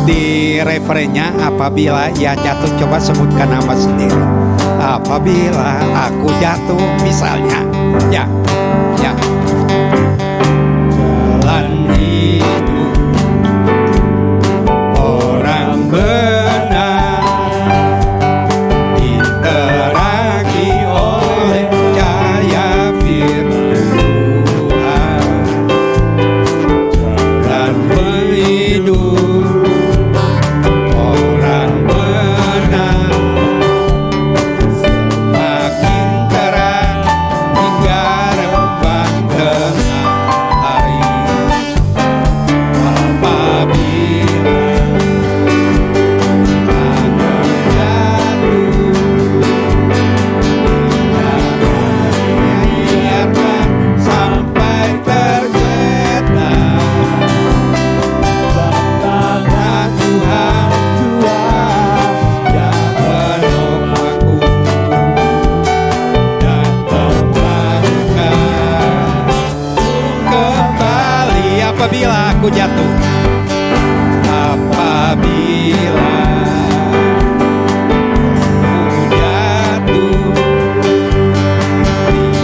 D: di referennya apabila ia jatuh, coba sebutkan nama sendiri. Apabila aku jatuh, misalnya, ya. Jalan hidup orang benar diterangi oleh cahaya firman Tuhan. Jalan hidup orang benar semakin terang hingga rembang tengah hari. Apabila aku jatuh, apabila aku jatuh,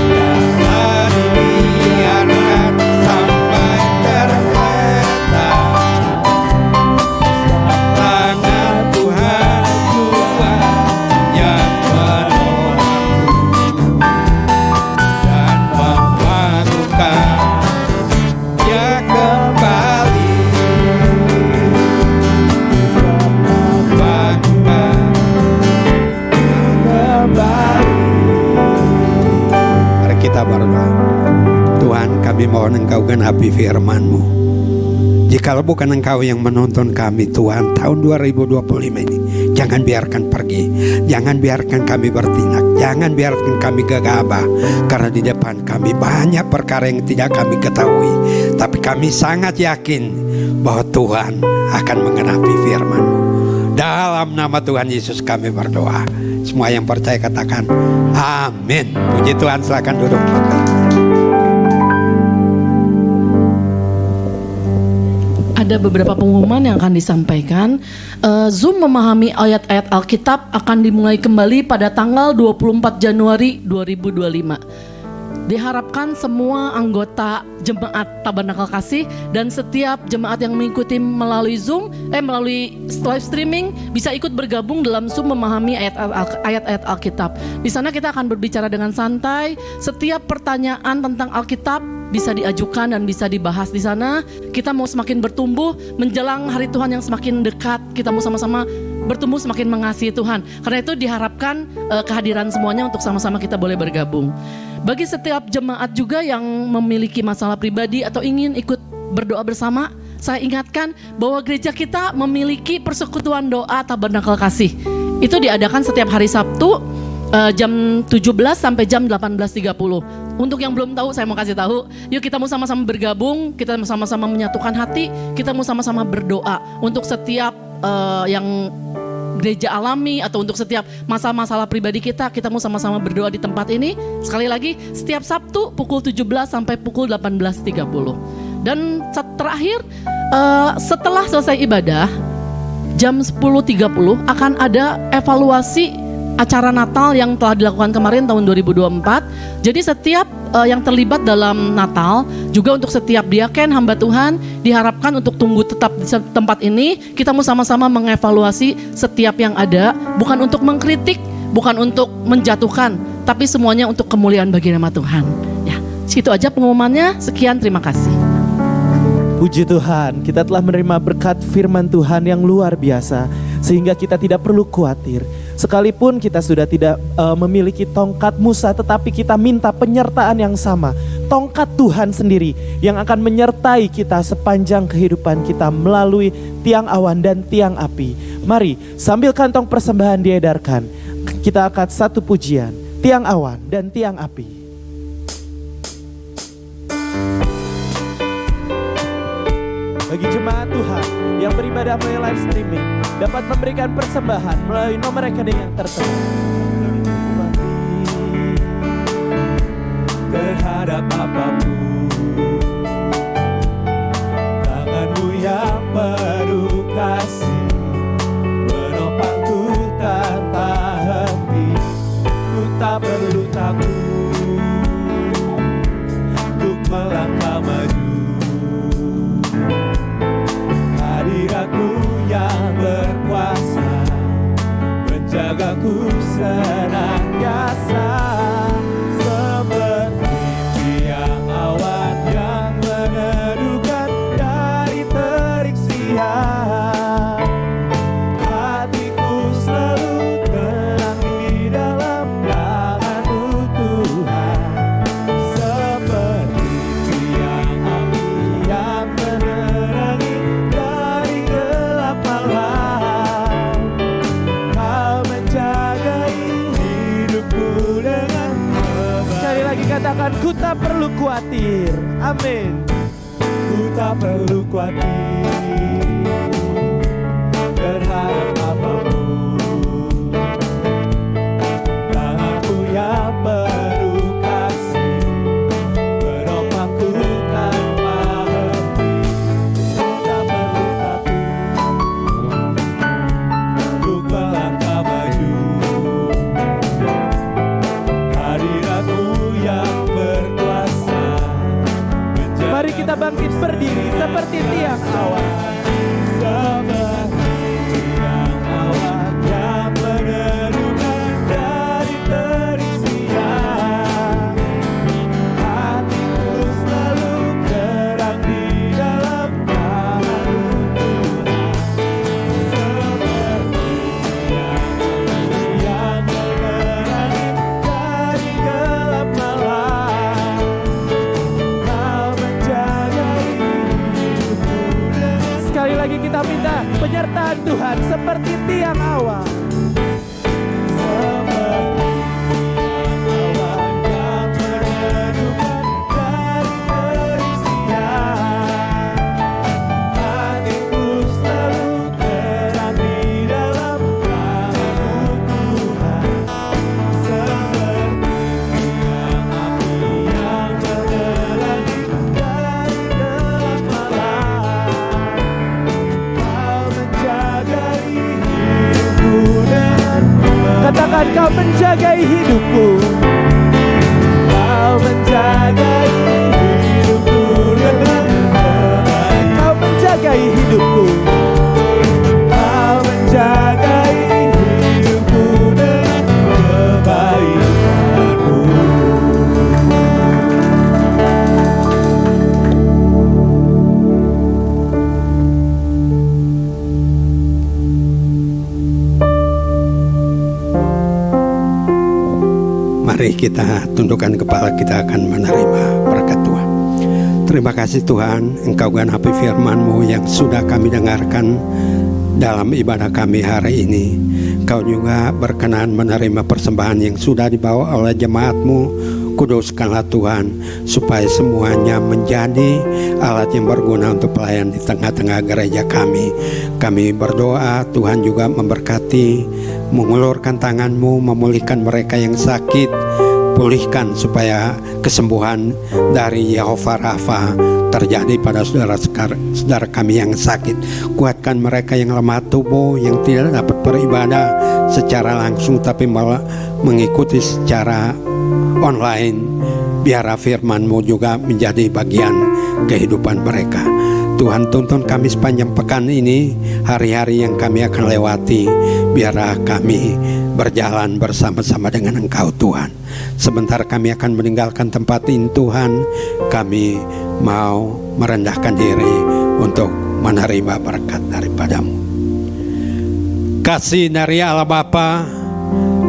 D: tidaklah dibiarkan sampai tergeletak. Tangan Tuhan yang menolongku dan membangunkan dia kembali. Mari kita berdoa. Tuhan, kami mohon Engkau genapi firman-Mu. Jikalau bukan Engkau yang menuntun kami, Tuhan, tahun 2025 ini, jangan biarkan pergi. Jangan biarkan kami bertindak. Jangan biarkan kami gegabah. Karena di depan kami banyak perkara yang tidak kami ketahui. Tapi kami sangat yakin bahwa Tuhan akan menggenapi firman-Mu. Dalam nama Tuhan Yesus kami berdoa. Semua yang percaya katakan amin. Puji Tuhan, silakan duduk.
F: Ada beberapa pengumuman yang akan disampaikan. Zoom memahami ayat-ayat Alkitab akan dimulai kembali pada tanggal 24 Januari 2025. Diharapkan semua anggota jemaat Tabernakel Kasih dan setiap jemaat yang mengikuti melalui Zoom, melalui live streaming bisa ikut bergabung dalam Zoom memahami ayat-ayat Alkitab. Di sana kita akan berbicara dengan santai. Setiap pertanyaan tentang Alkitab bisa diajukan dan bisa dibahas di sana. Kita mau semakin bertumbuh menjelang hari Tuhan yang semakin dekat. Kita mau sama-sama bertumbuh semakin mengasihi Tuhan. Karena itu diharapkan kehadiran semuanya untuk sama-sama kita boleh bergabung. Bagi setiap jemaat juga yang memiliki masalah pribadi atau ingin ikut berdoa bersama, saya ingatkan bahwa gereja kita memiliki persekutuan doa Tabernakel Kasih. Itu diadakan setiap hari Sabtu jam 17 sampai jam 18.30. Untuk yang belum tahu, saya mau kasih tahu. Yuk kita mau sama-sama bergabung, kita mau sama-sama menyatukan hati, kita mau sama-sama berdoa untuk setiap yang gereja alami atau untuk setiap masalah-masalah pribadi kita mau sama-sama berdoa di tempat ini. Sekali lagi, setiap Sabtu pukul 17 sampai pukul 18.30. Dan terakhir, setelah selesai ibadah, jam 10.30 akan ada evaluasi acara Natal yang telah dilakukan kemarin tahun 2024. Jadi setiap yang terlibat dalam Natal, juga untuk setiap diaken hamba Tuhan, diharapkan untuk tunggu tetap di tempat ini. Kita mau sama-sama mengevaluasi setiap yang ada, bukan untuk mengkritik, bukan untuk menjatuhkan, tapi semuanya untuk kemuliaan bagi nama Tuhan. Ya, situ aja pengumumannya. Sekian, terima kasih.
C: Puji Tuhan, kita telah menerima berkat firman Tuhan yang luar biasa, sehingga kita tidak perlu khawatir. Sekalipun kita sudah tidak memiliki tongkat Musa, tetapi kita minta penyertaan yang sama. Tongkat Tuhan sendiri yang akan menyertai kita sepanjang kehidupan kita melalui tiang awan dan tiang api. Mari sambil kantong persembahan diedarkan, kita akan satu pujian, tiang awan dan tiang api. Bagi jemaat Tuhan yang beribadah melalui live streaming dapat memberikan persembahan melalui nomor rekening yang tertera.
A: Terhadap apapun, tanganmu yang
C: yang meneduhkan dari terik siang. Hatiku selalu tenang di dalam tangan-Mu Tuhan, seperti tiang api yang menerangi dari gelap malam. Kau menjagai hidupku dengan kebenaran. Sekali lagi katakan, ku tak perlu khawatir. Amin. Ku tak perlu khawatir terhadap apapun. Tanganmu yang penuh kasih menopangku tanpa henti. Ku tak perlu takut untuk melangkah maju. Hadirat-Mu yang berkuasa. Mari kita bangkit berdiri seperti tiang awan. Seperti tiang awan yang meneduhkan dari terik siang. Hatiku selalu terang di dalam tangan-Mu Tuhan, seperti tiang api yang menerangi dari gelap malam. Kau menjagai hidupku dengan. Sekali lagi kita minta penyertaan Tuhan seperti tiang awan. Seperti tiang awan yang meneduhkan dari terik siang. Hatiku selalu terang di dalam tangan-Mu Tuhan, seperti tiang api yang menerangi dari gelap malam. Kau menjagai hidupku dengan. Katakan, kau menjagai hidupku. Kau menjagai hidupku dengan baik. Kau menjagai hidupku. Kau menjagai hidupku dengan kebaikan-Mu.
D: Mari kita tundukkan kepala, kita akan menerima berkat Tuhan. Terima kasih Tuhan, Engkau genapi firman-Mu yang sudah kami dengarkan dalam ibadah kami hari ini. Kau juga berkenan menerima persembahan yang sudah dibawa oleh jemaat-Mu. Kuduskanlah Tuhan, supaya semuanya menjadi alat yang berguna untuk pelayan di tengah-tengah gereja kami. Kami berdoa Tuhan juga memberkati, mengulurkan tangan-Mu, memulihkan mereka yang sakit, pulihkan supaya kesembuhan dari Yehova Rafa terjadi pada saudara kami yang sakit. Kuatkan mereka yang lemah tubuh, yang tidak dapat beribadah secara langsung tapi malah mengikuti secara online. Biar firman-Mu juga menjadi bagian kehidupan mereka. Tuhan, tuntun kami sepanjang pekan ini, hari-hari yang kami akan lewati. Biarlah kami berjalan bersama-sama dengan Engkau Tuhan. Sebentar kami akan meninggalkan tempat ini Tuhan, kami mau merendahkan diri untuk menerima berkat daripada-Mu. Kasih dari Allah Bapa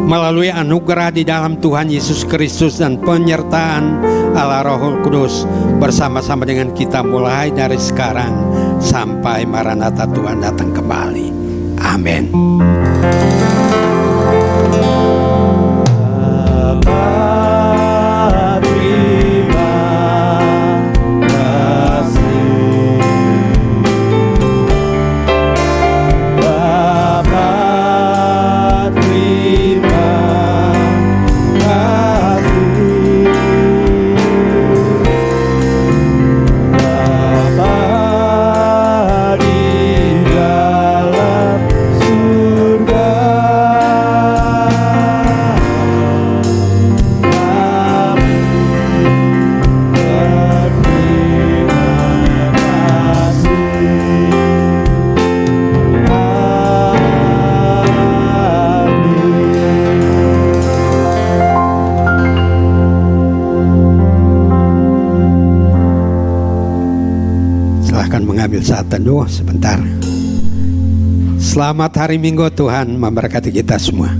D: melalui anugerah di dalam Tuhan Yesus Kristus dan penyertaan Allah Rohul Kudus bersama-sama dengan kita mulai dari sekarang sampai Maranatha Tuhan datang kembali. Amin.
C: Bapa di dalam surga.
D: Silahkan mengambil saat teduh sebentar. Selamat hari Minggu, Tuhan memberkati kita semua.